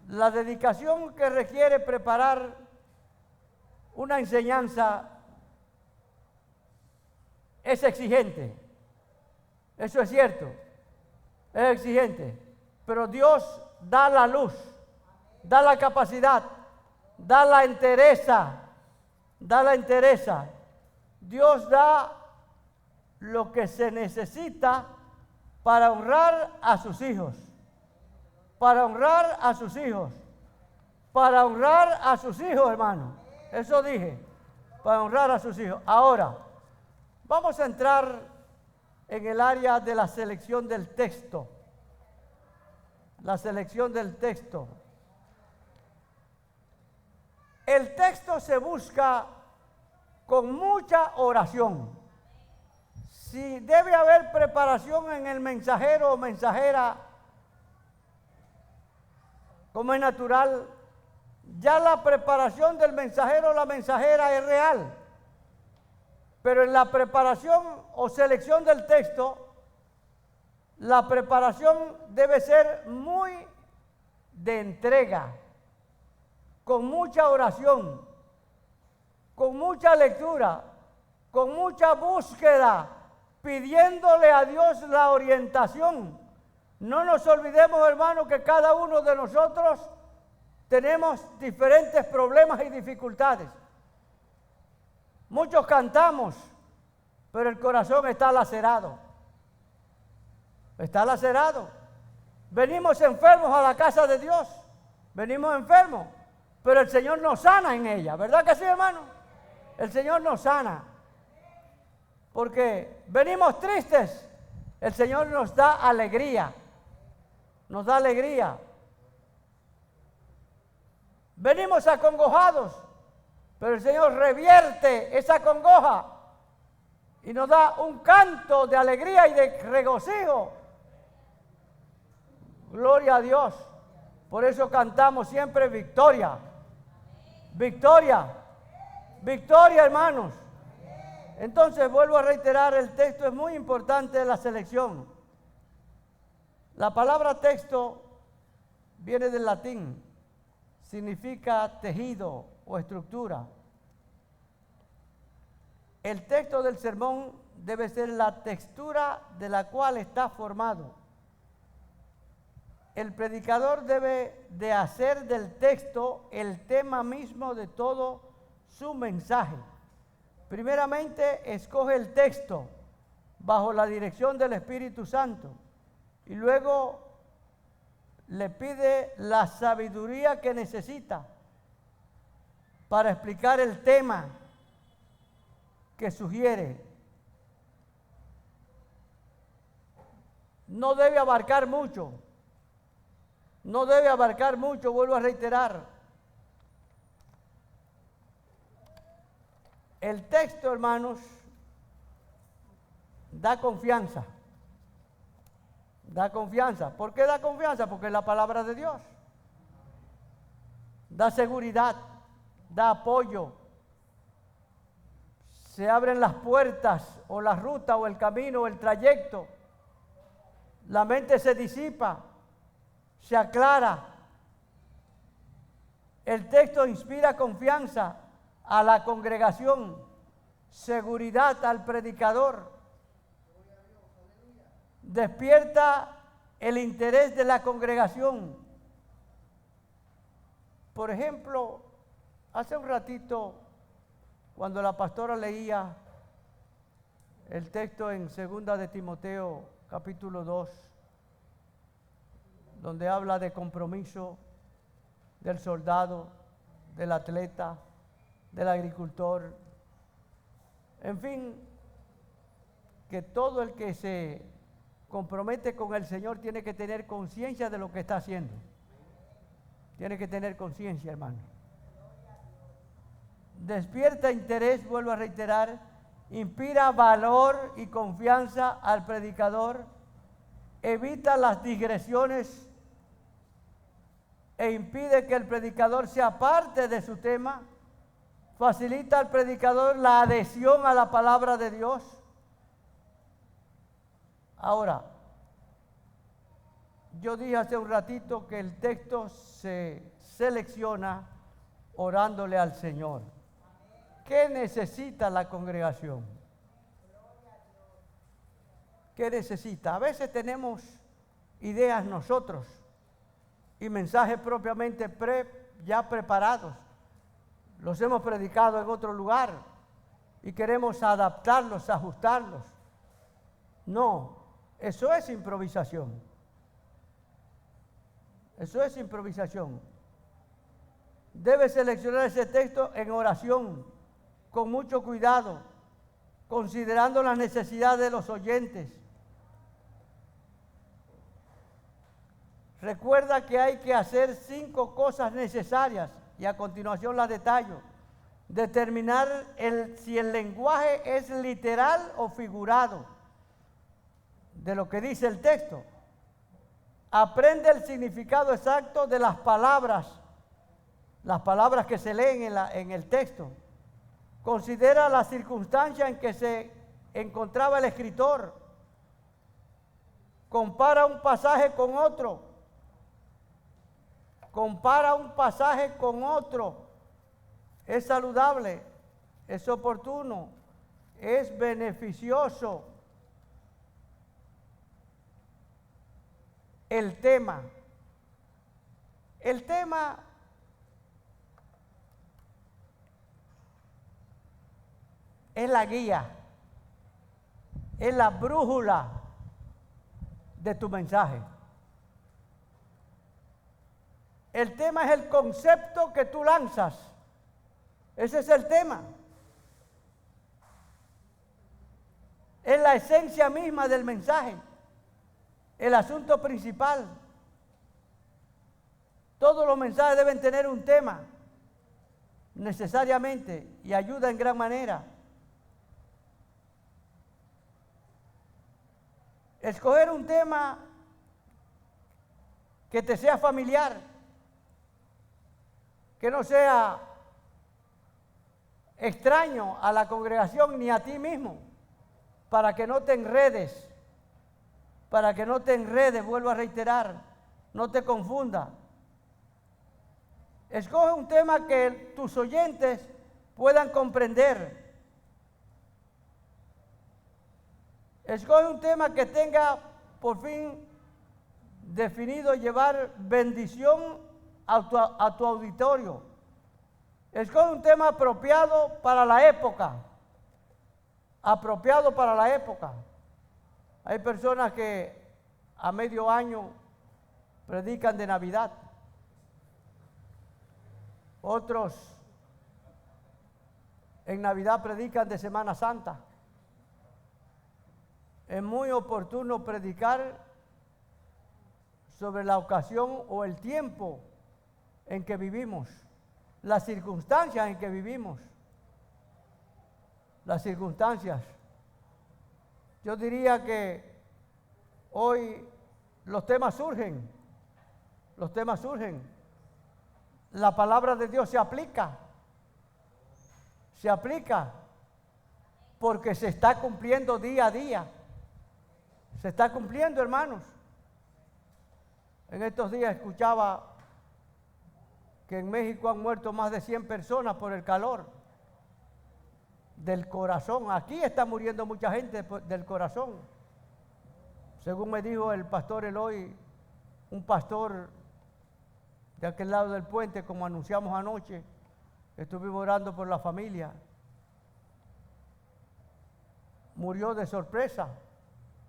La dedicación que requiere preparar una enseñanza es exigente. Eso es cierto. Es exigente. Pero Dios da la luz, da la capacidad, da la entereza, da la entereza. Dios da lo que se necesita para honrar a sus hijos. Para honrar a sus hijos. Para honrar a sus hijos, hermano. Eso dije. Para honrar a sus hijos. Ahora, vamos a entrar en el área de la selección del texto. La selección del texto. El texto se busca con mucha oración. Si debe haber preparación en el mensajero o mensajera, como es natural, ya la preparación del mensajero o la mensajera es real. Pero en la preparación o selección del texto, la preparación debe ser muy de entrega, con mucha oración, con mucha lectura, con mucha búsqueda, pidiéndole a Dios la orientación. No nos olvidemos, hermanos, que cada uno de nosotros tenemos diferentes problemas y dificultades. Muchos cantamos, pero el corazón está lacerado. Está lacerado. Venimos enfermos a la casa de Dios. Venimos enfermos, pero el Señor nos sana en ella. ¿Verdad que sí, hermano? El Señor nos sana. Porque venimos tristes, el Señor nos da alegría. Nos da alegría. Venimos acongojados, pero el Señor revierte esa congoja y nos da un canto de alegría y de regocijo. Gloria a Dios. Por eso cantamos siempre victoria. Victoria. Victoria, hermanos. Entonces vuelvo a reiterar, el texto es muy importante de la selección. La palabra texto viene del latín, significa tejido o estructura. El texto del sermón debe ser la textura de la cual está formado. El predicador debe de hacer del texto el tema mismo de todo su mensaje. Primeramente, escoge el texto bajo la dirección del Espíritu Santo y luego le pide la sabiduría que necesita para explicar el tema que sugiere. No debe abarcar mucho. No debe abarcar mucho, vuelvo a reiterar. El texto, hermanos, da confianza. Da confianza. ¿Por qué da confianza? Porque es la palabra de Dios. Da seguridad, da apoyo. Se abren las puertas o la ruta o el camino o el trayecto. La mente se disipa, se aclara. El texto inspira confianza a la congregación, seguridad al predicador, despierta el interés de la congregación. Por ejemplo, hace un ratito Cuando la pastora leía el texto en 2 de Timoteo, capítulo 2, donde habla de compromiso del soldado, del atleta, del agricultor, en fin, que todo el que se compromete con el Señor tiene que tener conciencia de lo que está haciendo. Tiene que tener conciencia, hermano. Despierta interés, vuelvo a reiterar, inspira valor y confianza al predicador, evita las digresiones e impide que el predicador se aparte de su tema, facilita al predicador la adhesión a la palabra de Dios. Ahora, yo dije hace un ratito que el texto se selecciona orándole al Señor. ¿Qué necesita la congregación? ¿Qué necesita? A veces tenemos ideas nosotros y mensajes propiamente ya preparados. Los hemos predicado en otro lugar y queremos adaptarlos, ajustarlos. No, eso es improvisación. Eso es improvisación. Debe seleccionar ese texto en oración, con mucho cuidado, considerando las necesidades de los oyentes. Recuerda que hay que hacer 5 cosas necesarias y a continuación las detallo. Determinar si el lenguaje es literal o figurado de lo que dice el texto. Aprende el significado exacto de las palabras que se leen en el texto. Considera la circunstancia en que se encontraba el escritor. Compara un pasaje con otro. Compara un pasaje con otro. Es saludable, es oportuno, es beneficioso. El tema es la guía, es la brújula de tu mensaje. El tema es el concepto que tú lanzas. Ese es el tema. Es la esencia misma del mensaje, el asunto principal. Todos los mensajes deben tener un tema, necesariamente, y ayuda en gran manera. Escoger un tema que te sea familiar, que no sea extraño a la congregación ni a ti mismo, para que no te enredes, vuelvo a reiterar, no te confunda. Escoge un tema que tus oyentes puedan comprender. Escoge un tema que tenga por fin definido llevar bendición a tu auditorio. Escoge un tema apropiado para la época. Apropiado para la época. Hay personas que a medio año predican de Navidad. Otros en Navidad predican de Semana Santa. Es muy oportuno predicar sobre la ocasión o el tiempo en que vivimos, las circunstancias en que vivimos, las circunstancias. Yo diría que hoy los temas surgen, la palabra de Dios se aplica porque se está cumpliendo día a día. Se está cumpliendo, hermanos. En estos días escuchaba que en México han muerto más de 100 personas por el calor del corazón. Aquí está muriendo mucha gente del corazón. Según me dijo el pastor Eloy, un pastor de aquel lado del puente, como anunciamos anoche, estuvimos orando por la familia. murió de sorpresa.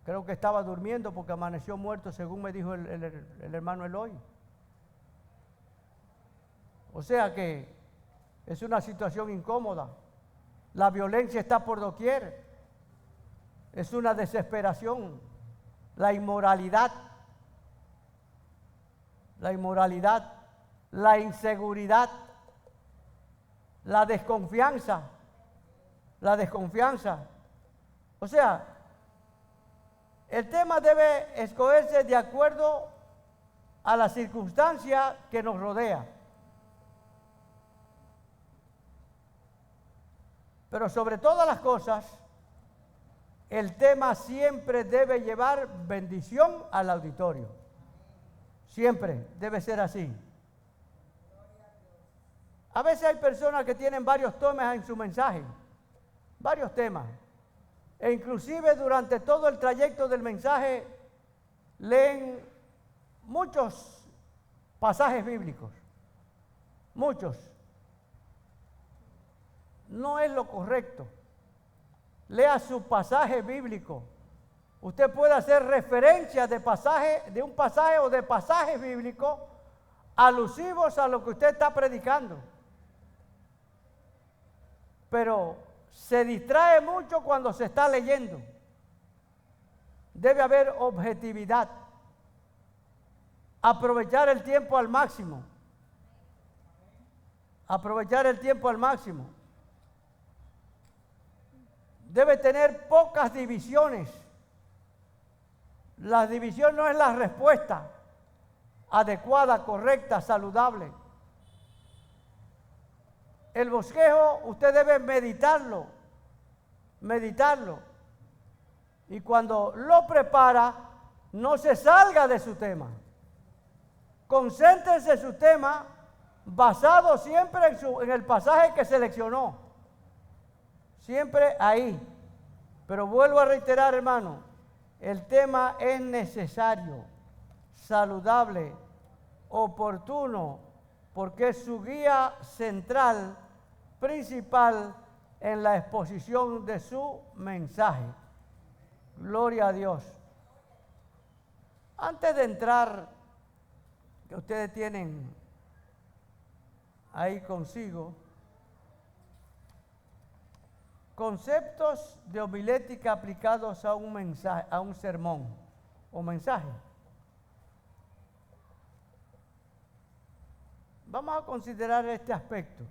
Creo que estaba durmiendo porque amaneció muerto, según me dijo el hermano Eloy. O sea que es una situación incómoda. La violencia está por doquier. Es una desesperación. La inmoralidad, la inseguridad, la desconfianza. O sea, el tema debe escogerse de acuerdo a la circunstancia que nos rodea. Pero sobre todas las cosas, el tema siempre debe llevar bendición al auditorio. Siempre debe ser así. A veces hay personas que tienen varios temas en su mensaje, varios temas. E inclusive durante todo el trayecto del mensaje leen muchos pasajes bíblicos. Muchos. No es lo correcto. Lea su pasaje bíblico. Usted puede hacer referencia de un pasaje o de pasajes bíblicos alusivos a lo que usted está predicando. Pero se distrae mucho cuando se está leyendo. Debe haber objetividad. Aprovechar el tiempo al máximo. Aprovechar el tiempo al máximo. Debe tener pocas divisiones. La división no es la respuesta adecuada, correcta, saludable. El bosquejo usted debe meditarlo. Y cuando lo prepara, no se salga de su tema. Concéntrese en su tema basado siempre en el pasaje que seleccionó. Siempre ahí. Pero vuelvo a reiterar, hermano, el tema es necesario, saludable, oportuno, porque es su guía central, principal, en la exposición de su mensaje. Gloria a Dios. Antes de entrar, que ustedes tienen ahí consigo, conceptos de homilética aplicados a un mensaje, a un sermón o mensaje. Vamos a considerar este aspecto,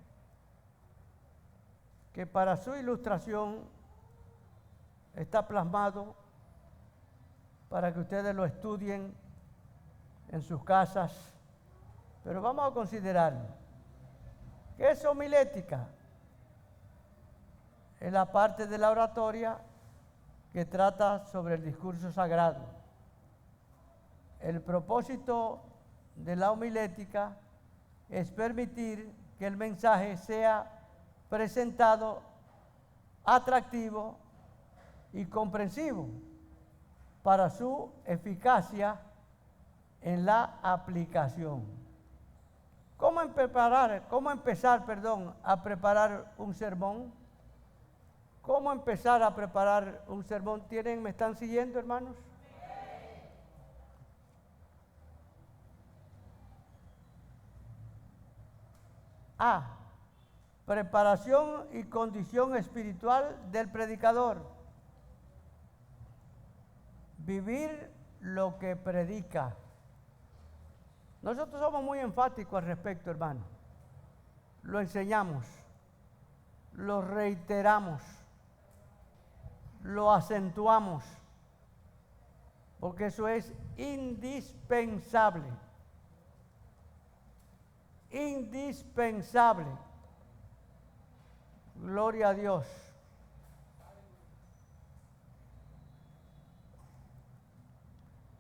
que para su ilustración está plasmado para que ustedes lo estudien en sus casas, pero vamos a considerarlo. ¿Qué es homilética? Es la parte de la oratoria que trata sobre el discurso sagrado. El propósito de la homilética es permitir que el mensaje sea presentado atractivo y comprensivo para su eficacia en la aplicación. ¿Cómo empezar a preparar un sermón? ¿Cómo empezar a preparar un sermón? ¿Me están siguiendo, hermanos? A. Preparación y condición espiritual del predicador. Vivir lo que predica. Nosotros somos muy enfáticos al respecto, hermano. Lo enseñamos, lo reiteramos, lo acentuamos, porque eso es indispensable. Indispensable. Gloria a Dios.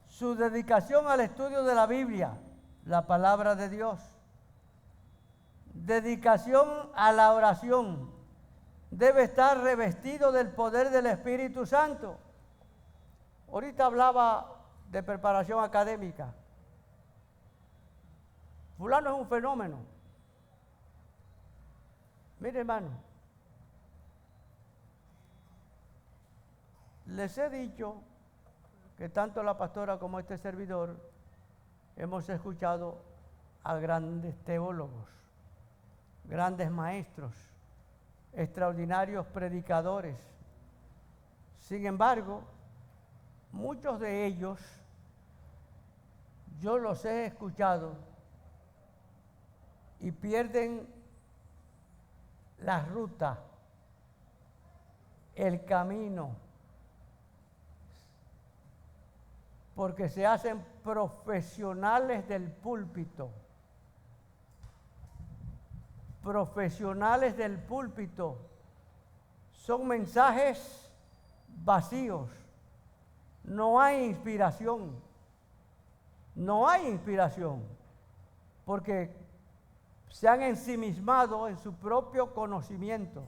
Su dedicación al estudio de la Biblia, la palabra de Dios. Dedicación a la oración. Debe estar revestido del poder del Espíritu Santo. Ahorita hablaba de preparación académica. Fulano es un fenómeno. Mire, hermano, les he dicho que tanto la pastora como este servidor hemos escuchado a grandes teólogos, grandes maestros, extraordinarios predicadores. Sin embargo, muchos de ellos yo los he escuchado y pierden la ruta, el camino, porque se hacen profesionales del púlpito. Profesionales del púlpito. Son mensajes vacíos. No hay inspiración. No hay inspiración. Porque se han ensimismado en su propio conocimiento.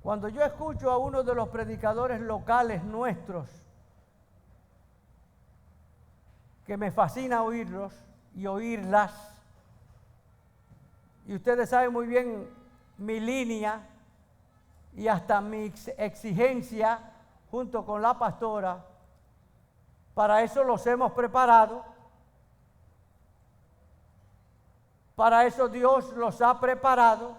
Cuando yo escucho a uno de los predicadores locales nuestros, que me fascina oírlos y oírlas, y ustedes saben muy bien mi línea y hasta mi exigencia junto con la pastora, para eso los hemos preparado, para eso Dios los ha preparado.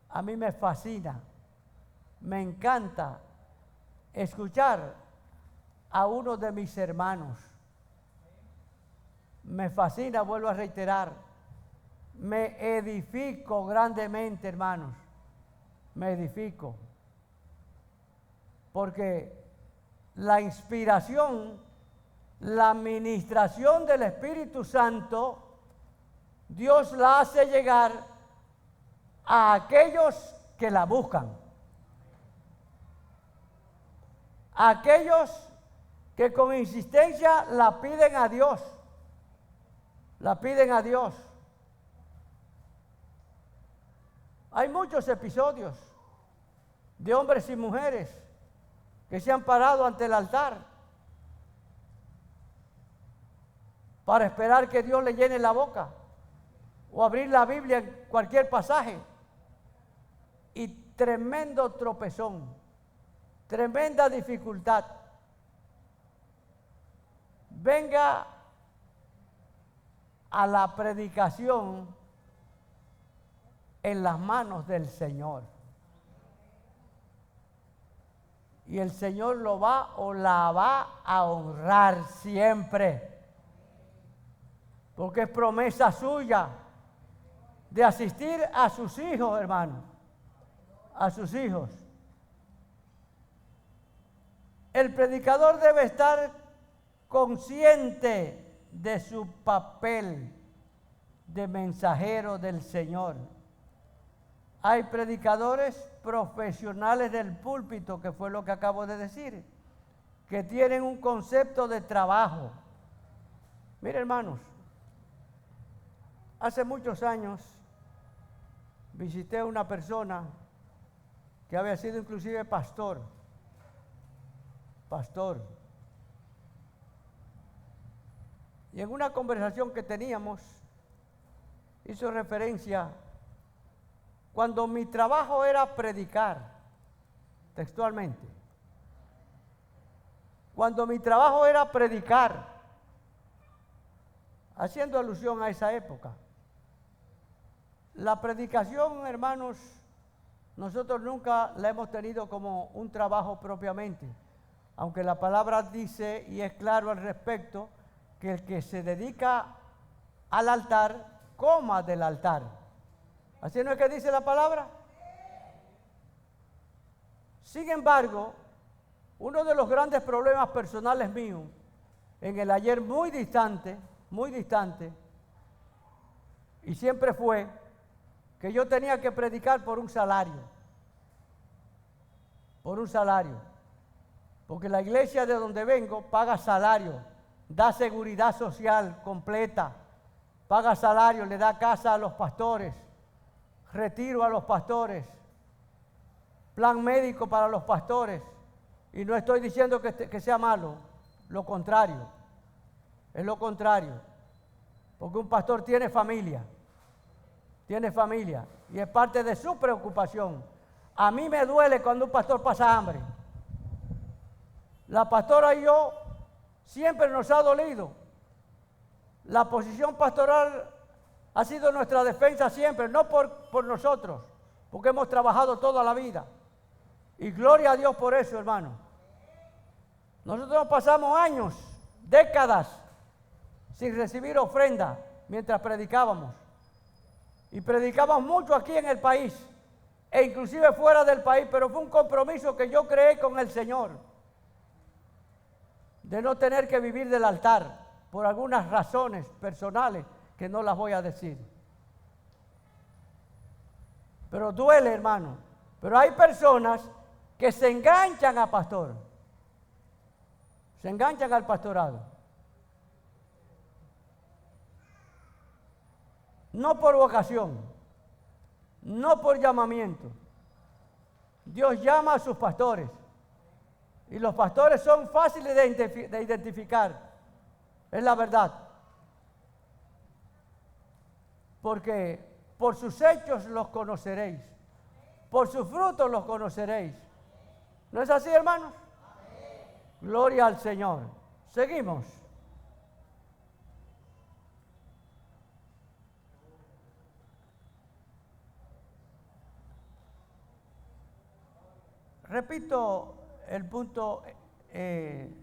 A mí me fascina, me encanta escuchar a uno de mis hermanos. Me fascina, vuelvo a reiterar, me edifico grandemente, hermanos, me edifico. Porque la inspiración, la administración del Espíritu Santo, Dios la hace llegar a aquellos que la buscan. A aquellos que con insistencia la piden a Dios. La piden a Dios. Hay muchos episodios de hombres y mujeres que se han parado ante el altar para esperar que Dios le llene la boca o abrir la Biblia en cualquier pasaje, y tremendo tropezón, tremenda dificultad. Venga a la predicación en las manos del Señor. Y el Señor lo va o la va a honrar siempre. Porque es promesa suya de asistir a sus hijos, hermano. A sus hijos. El predicador debe estar consciente de su papel de mensajero del Señor. Hay predicadores profesionales del púlpito, que fue lo que acabo de decir, que tienen un concepto de trabajo. Mire, hermanos, hace muchos años visité a una persona que había sido inclusive pastor. Y en una conversación que teníamos, hizo referencia, cuando mi trabajo era predicar, textualmente, cuando mi trabajo era predicar, haciendo alusión a esa época. La predicación, hermanos, nosotros nunca la hemos tenido como un trabajo propiamente, aunque la palabra dice, y es claro al respecto, que el que se dedica al altar, coma del altar. ¿Así no es que dice la palabra? Sin embargo, uno de los grandes problemas personales míos, en el ayer muy distante, y siempre fue que yo tenía que predicar por un salario. Porque la iglesia de donde vengo paga salario, da seguridad social completa, paga salario, le da casa a los pastores, retiro a los pastores, plan médico para los pastores. Y no estoy diciendo que sea malo, lo contrario, es lo contrario. Porque un pastor tiene familia, y es parte de su preocupación. A mí me duele cuando un pastor pasa hambre. La pastora y yo siempre nos ha dolido. La posición pastoral ha sido nuestra defensa siempre, no por nosotros, porque hemos trabajado toda la vida. Y gloria a Dios por eso, hermano. Nosotros pasamos años, décadas, sin recibir ofrenda mientras predicábamos. Y predicamos mucho aquí en el país, e inclusive fuera del país, pero fue un compromiso que yo creé con el Señor, de no tener que vivir del altar, por algunas razones personales que no las voy a decir. Pero duele, hermano. Pero hay personas que se enganchan a pastor, se enganchan al pastorado. No por vocación, no por llamamiento. Dios llama a sus pastores y los pastores son fáciles de identificar, es la verdad. Porque por sus hechos los conoceréis, por sus frutos los conoceréis. ¿No es así, hermanos? Gloria al Señor. Seguimos. Repito el punto E.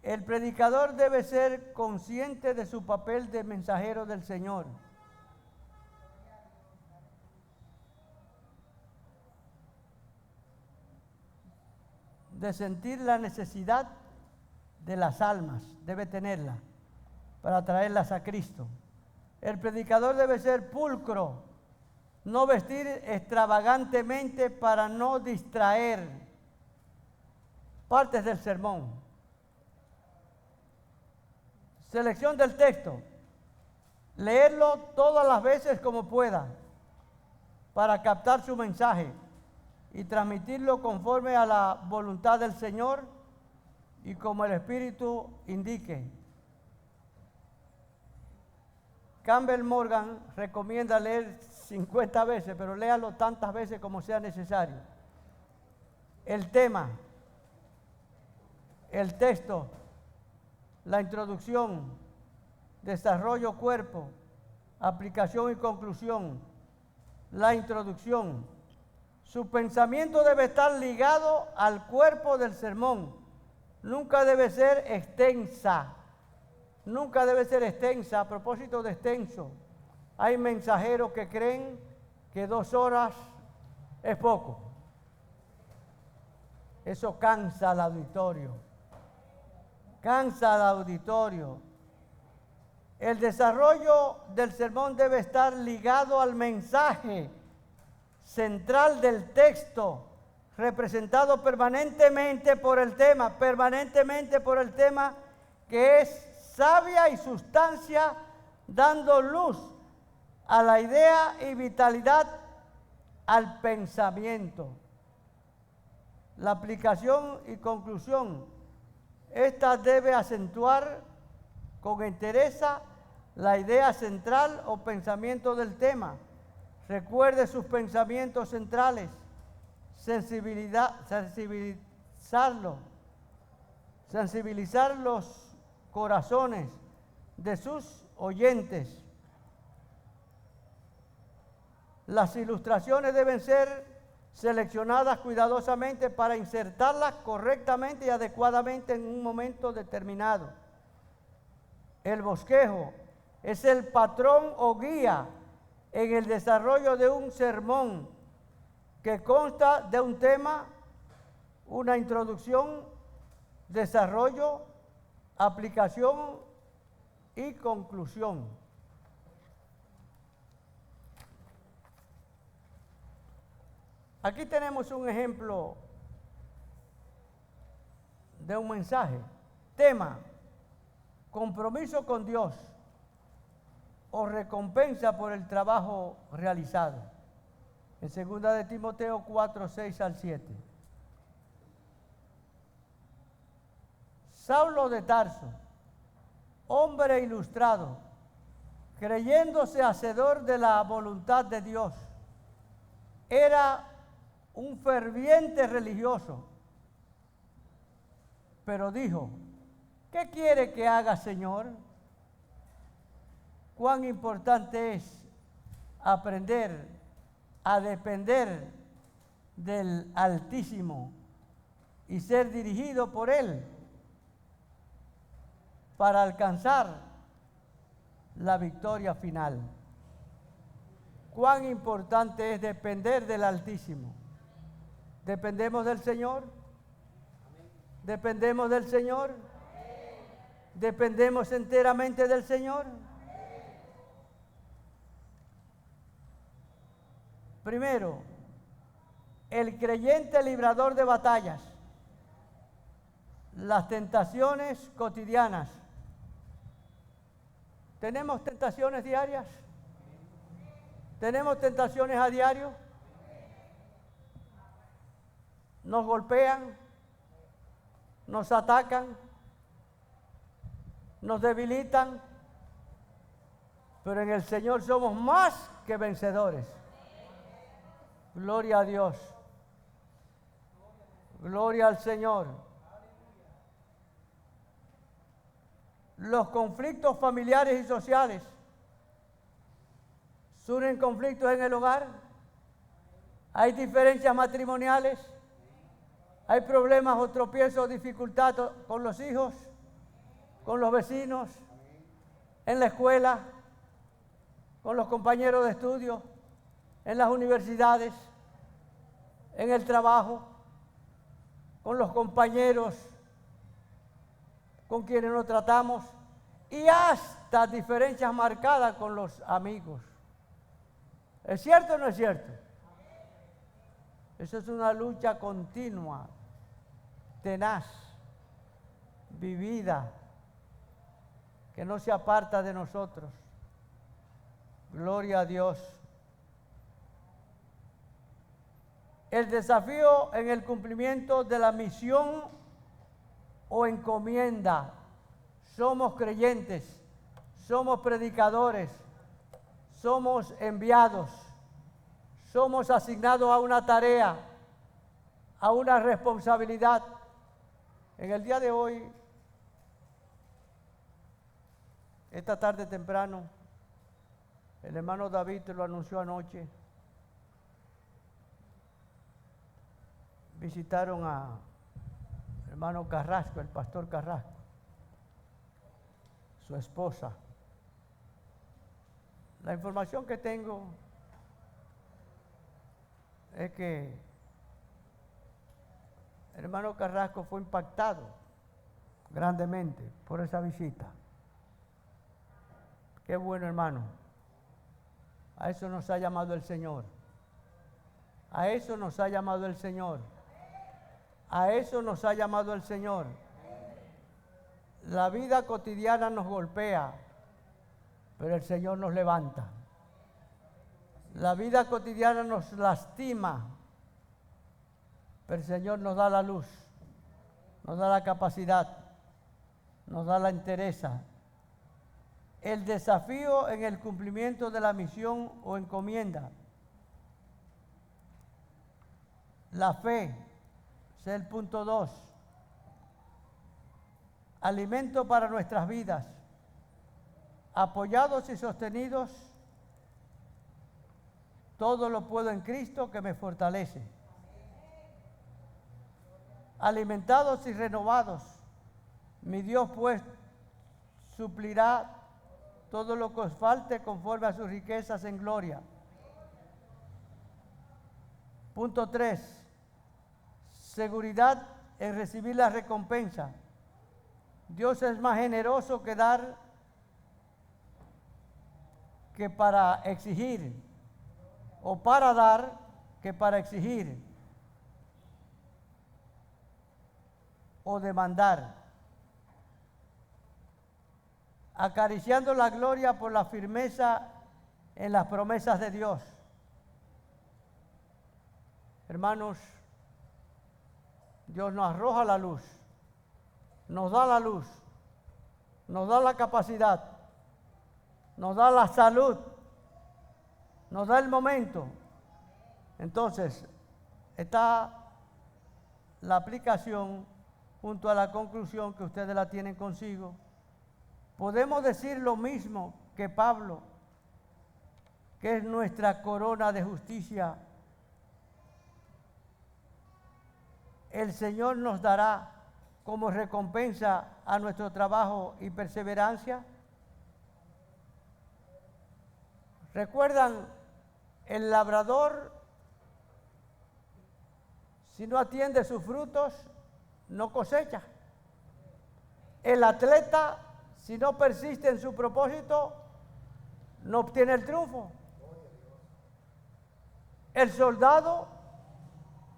El predicador debe ser consciente de su papel de mensajero del Señor. De sentir la necesidad de las almas, debe tenerla para traerlas a Cristo. El predicador debe ser pulcro, no vestir extravagantemente para no distraer partes del sermón. Selección del texto, leerlo todas las veces como pueda para captar su mensaje y transmitirlo conforme a la voluntad del Señor y como el Espíritu indique. Campbell Morgan recomienda leer 50 veces, pero léalo tantas veces como sea necesario. El tema, el texto, la introducción, desarrollo cuerpo, aplicación y conclusión. La introducción. Su pensamiento debe estar ligado al cuerpo del sermón. Nunca debe ser extensa. Nunca debe ser extensa. A propósito de extenso, hay mensajeros que creen que 2 horas es poco. Eso cansa al auditorio. Cansa al auditorio. El desarrollo del sermón debe estar ligado al mensaje central del texto, representado permanentemente por el tema que es savia y sustancia, dando luz a la idea y vitalidad al pensamiento. La aplicación y conclusión, esta debe acentuar con entereza la idea central o pensamiento del tema. Recuerde sus pensamientos centrales, sensibilizar los corazones de sus oyentes. Las ilustraciones deben ser seleccionadas cuidadosamente para insertarlas correctamente y adecuadamente en un momento determinado. El bosquejo es el patrón o guía en el desarrollo de un sermón que consta de un tema, una introducción, desarrollo, aplicación y conclusión. Aquí tenemos un ejemplo de un mensaje. Tema: compromiso con Dios o recompensa por el trabajo realizado. En 2 de Timoteo 4, 6 al 7. Saulo de Tarso, hombre ilustrado, creyéndose hacedor de la voluntad de Dios. Era un ferviente religioso, pero dijo: ¿qué quiere que haga, Señor? Cuán importante es aprender a depender del Altísimo y ser dirigido por Él para alcanzar la victoria final. Cuán importante es depender del Altísimo. ¿Dependemos del Señor? ¿Dependemos del Señor? ¿Dependemos enteramente del Señor? Primero, el creyente librador de batallas. Las tentaciones cotidianas. ¿Tenemos tentaciones diarias? ¿Tenemos tentaciones a diario? Nos golpean, nos atacan, nos debilitan, pero en el Señor somos más que vencedores. Gloria a Dios. Gloria al Señor. Los conflictos familiares y sociales. ¿Surgen conflictos en el hogar? ¿Hay diferencias matrimoniales? ¿Hay problemas o tropiezos o dificultades con los hijos, con los vecinos, en la escuela, con los compañeros de estudio, en las universidades, en el trabajo, con los compañeros con quienes nos tratamos y hasta diferencias marcadas con los amigos? ¿Es cierto o no es cierto? Eso es una lucha continua, tenaz, vivida, que no se aparta de nosotros. Gloria a Dios. El desafío en el cumplimiento de la misión o encomienda. Somos creyentes, somos predicadores, somos enviados, somos asignados a una tarea, a una responsabilidad. En el día de hoy, esta tarde temprano, el hermano David lo anunció anoche, visitaron a hermano Carrasco, el pastor Carrasco, su esposa. La información que tengo es que el hermano Carrasco fue impactado grandemente por esa visita. Qué bueno, hermano. A eso nos ha llamado el Señor. A eso nos ha llamado el Señor. A eso nos ha llamado el Señor. La vida cotidiana nos golpea, pero el Señor nos levanta. La vida cotidiana nos lastima, pero el Señor nos da la luz, nos da la capacidad, nos da la entereza. El desafío en el cumplimiento de la misión o encomienda. La fe, ese es el punto 2. Alimento para nuestras vidas, apoyados y sostenidos. Todo lo puedo en Cristo que me fortalece. Alimentados y renovados, mi Dios pues suplirá todo lo que os falte conforme a sus riquezas en gloria. Punto 3. Seguridad en recibir la recompensa. Dios es más generoso que dar que para exigir, o para dar que para exigir o demandar. Acariciando la gloria por la firmeza en las promesas de Dios. Hermanos, Dios nos arroja la luz, nos da la luz, nos da la capacidad, nos da la salud, nos da el momento. Entonces, está la aplicación junto a la conclusión que ustedes la tienen consigo. Podemos decir lo mismo que Pablo, que es nuestra corona de justicia. El Señor nos dará como recompensa a nuestro trabajo y perseverancia. ¿Recuerdan el labrador? Si no atiende sus frutos, no cosecha. El atleta, si no persiste en su propósito, no obtiene el triunfo. El soldado,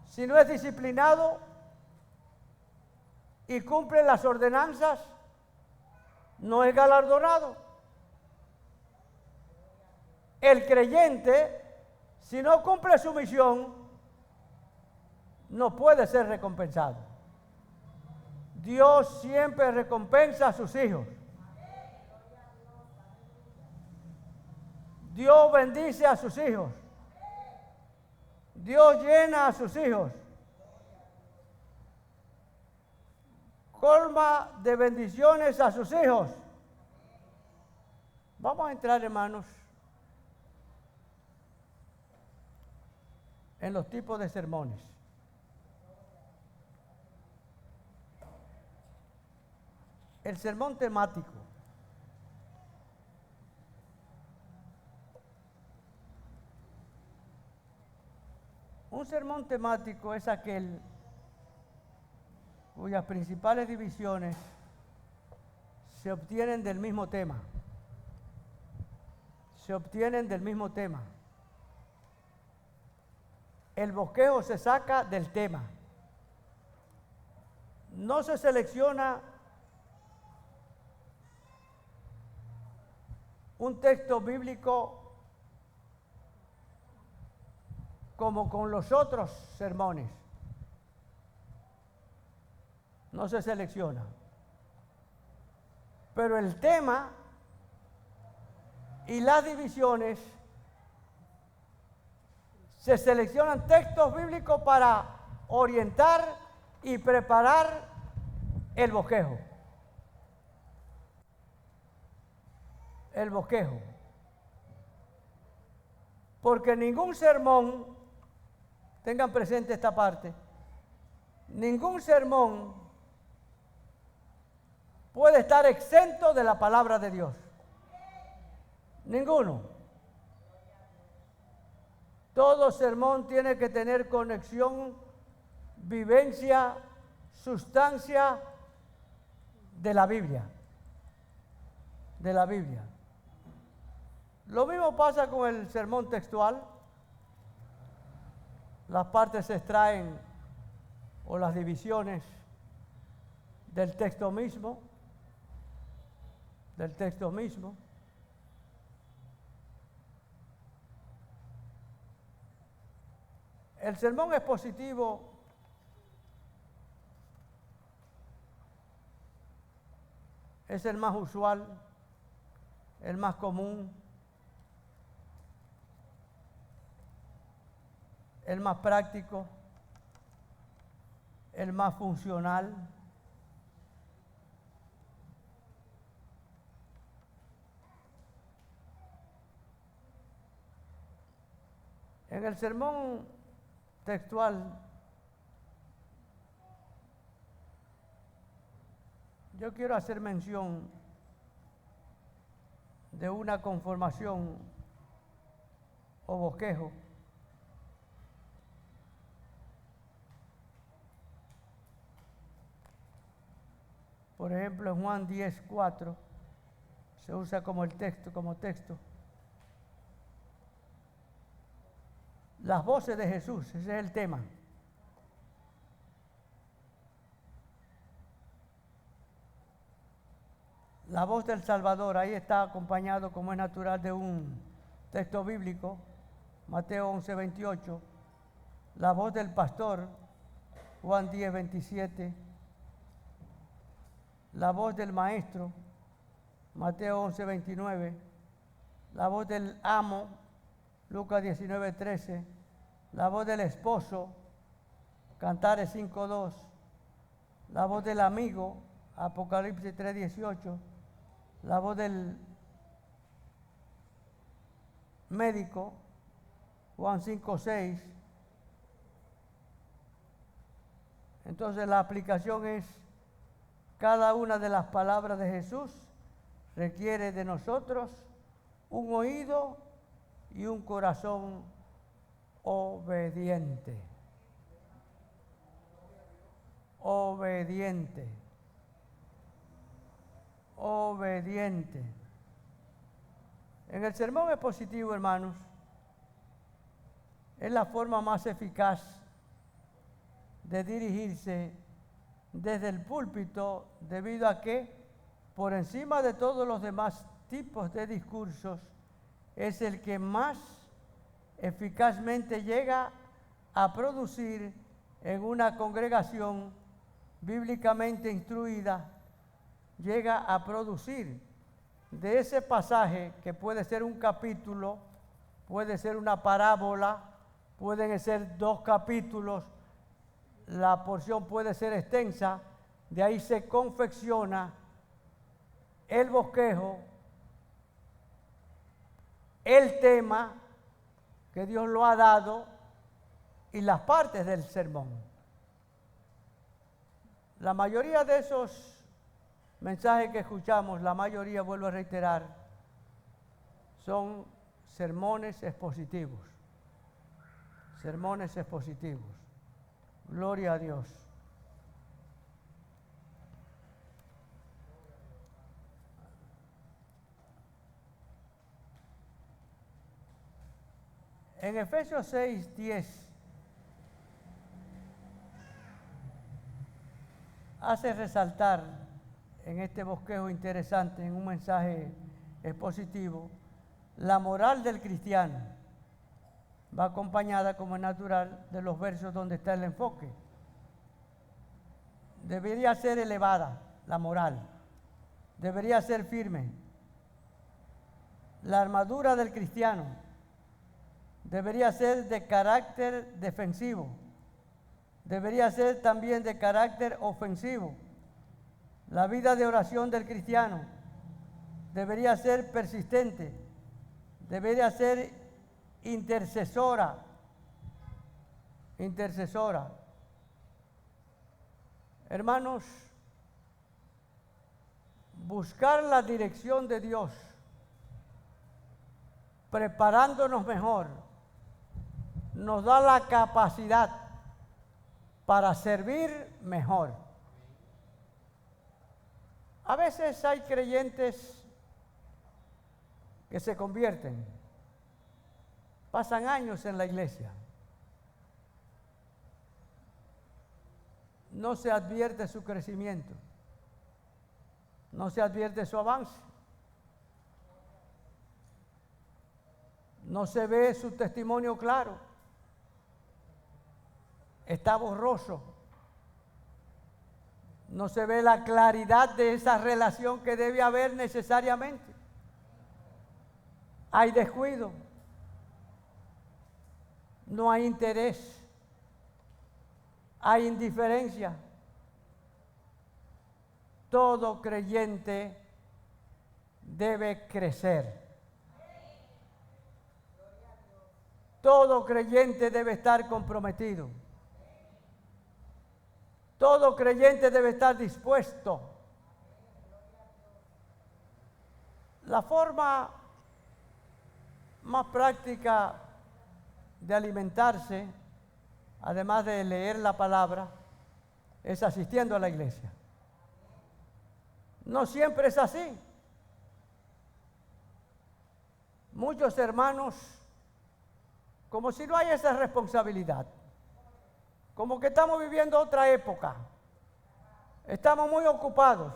si no es disciplinado y cumple las ordenanzas, no es galardonado. El creyente, si no cumple su misión, no puede ser recompensado. Dios siempre recompensa a sus hijos. Dios bendice a sus hijos. Dios llena a sus hijos. Colma de bendiciones a sus hijos. Vamos a entrar, hermanos, en los tipos de sermones. El sermón temático. Un sermón temático es aquel cuyas principales divisiones se obtienen del mismo tema. Se obtienen del mismo tema. El bosquejo se saca del tema. No se selecciona un texto bíblico como con los otros sermones. No se selecciona. Pero el tema y las divisiones se seleccionan textos bíblicos para orientar y preparar el bosquejo. El bosquejo. Porque ningún sermón, tengan presente esta parte, ningún sermón puede estar exento de la palabra de Dios. Ninguno. Todo sermón tiene que tener conexión, vivencia, sustancia de la Biblia. De la Biblia. Lo mismo pasa con el sermón textual. Las partes se extraen o las divisiones del texto mismo. Del texto mismo. El sermón expositivo es el más usual, el más común, el más práctico, el más funcional. En el sermón textual, yo quiero hacer mención de una conformación o bosquejo por ejemplo en Juan 10:4 se usa como texto. Las voces de Jesús, ese es el tema. La voz del Salvador, ahí está acompañado, como es natural, de un texto bíblico, Mateo 11:28. La voz del pastor, Juan 10:27. La voz del maestro, Mateo 11:29. la voz del amo, Lucas 19:13, la voz del esposo, Cantares 5:2, la voz del amigo, Apocalipsis 3:18, la voz del médico, Juan 5:6. Entonces la aplicación es: cada una de las palabras de Jesús requiere de nosotros un oído y un corazón obediente. Obediente. Obediente. En el sermón expositivo, hermanos, es la forma más eficaz de dirigirse desde el púlpito, debido a que, por encima de todos los demás tipos de discursos, es el que más eficazmente llega a producir en una congregación bíblicamente instruida, llega a producir de ese pasaje, que puede ser un capítulo, puede ser una parábola, pueden ser 2 capítulos, la porción puede ser extensa, de ahí se confecciona el bosquejo, el tema que Dios lo ha dado y las partes del sermón. La mayoría de esos mensajes que escuchamos, la mayoría, vuelvo a reiterar, son sermones expositivos. Sermones expositivos. Gloria a Dios. En Efesios 6:10 hace resaltar en este bosquejo interesante, en un mensaje expositivo, la moral del cristiano. Va acompañada, como es natural, de los versos donde está el enfoque. Debería ser elevada la moral, debería ser firme. La armadura del cristiano debería ser de carácter defensivo, debería ser también de carácter ofensivo. La vida de oración del cristiano debería ser persistente, debería ser intercesora. Hermanos, buscar la dirección de Dios, preparándonos mejor, nos da la capacidad para servir mejor. A veces hay creyentes que se convierten, pasan años en la iglesia, no se advierte su crecimiento, no se advierte su avance, no se ve su testimonio claro, está borroso, no se ve la claridad de esa relación que debe haber necesariamente. Hay descuido, no hay interés, hay indiferencia. Todo creyente debe crecer. Todo creyente debe estar comprometido. Todo creyente debe estar dispuesto. La forma más práctica de alimentarse, además de leer la palabra, es asistiendo a la iglesia. No siempre es así. Muchos hermanos, como si no hay esa responsabilidad, como que estamos viviendo otra época, estamos muy ocupados,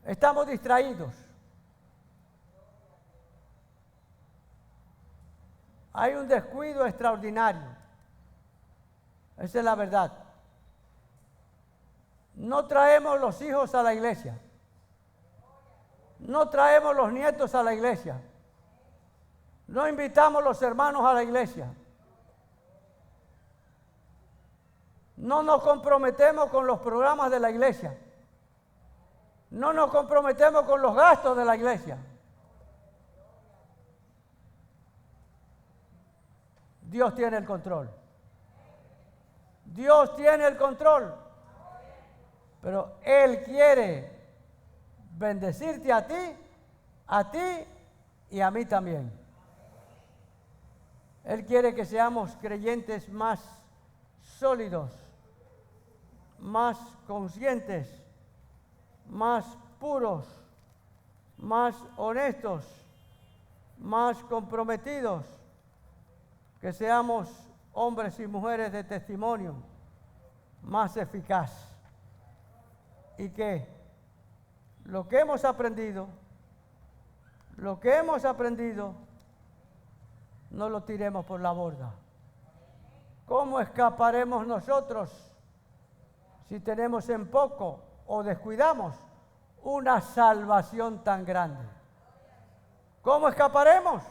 estamos distraídos. Hay un descuido extraordinario, esa es la verdad. No traemos los hijos a la iglesia. No traemos los nietos a la iglesia. No invitamos los hermanos a la iglesia. No nos comprometemos con los programas de la iglesia. No nos comprometemos con los gastos de la iglesia. Dios tiene el control. Dios tiene el control. Pero Él quiere bendecirte a ti y a mí también. Él quiere que seamos creyentes más sólidos, más conscientes, más puros, más honestos, más comprometidos, que seamos hombres y mujeres de testimonio, más eficaz. Y que lo que hemos aprendido, no lo tiremos por la borda. ¿Cómo escaparemos nosotros si tenemos en poco o descuidamos una salvación tan grande? ¿Cómo escaparemos?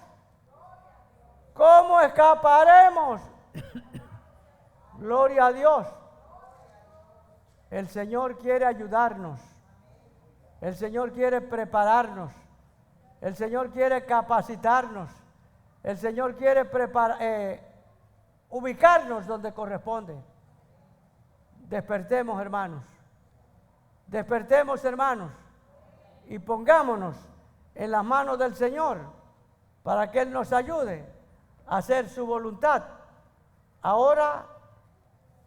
¿Cómo escaparemos? Gloria a Dios. El Señor quiere ayudarnos. El Señor quiere prepararnos. El Señor quiere capacitarnos. El Señor quiere ubicarnos donde corresponde. Despertemos, hermanos. Despertemos, hermanos. Y pongámonos en las manos del Señor para que Él nos ayude a hacer su voluntad ahora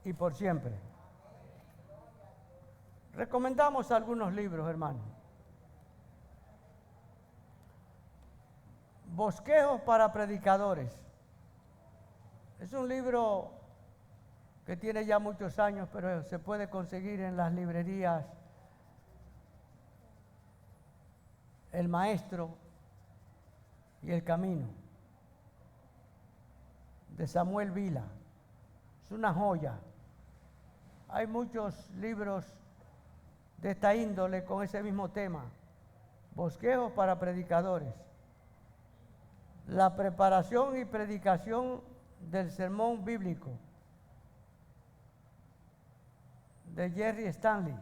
y por siempre. Recomendamos algunos libros, hermanos. Bosquejos para predicadores. Es un libro que tiene ya muchos años, pero se puede conseguir en las librerías. El Maestro y el Camino, de Samuel Vila. Es una joya. Hay muchos libros de esta índole con ese mismo tema. Bosquejos para predicadores. La preparación y predicación del sermón bíblico, de Jerry Stanley.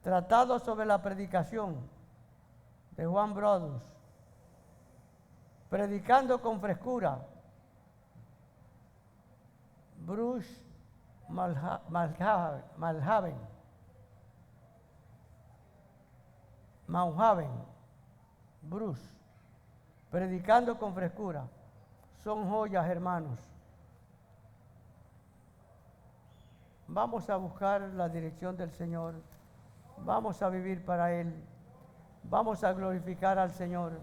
Tratado sobre la predicación, de Juan Brodus. Predicando con frescura, Bruce Mauhaven, Bruce. Predicando con frescura. Son joyas, hermanos. Vamos a buscar la dirección del Señor. Vamos a vivir para Él. Vamos a glorificar al Señor.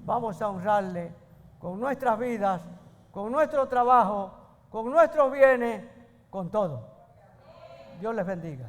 Vamos a honrarle con nuestras vidas, con nuestro trabajo, con nuestros bienes, con todo. Dios les bendiga.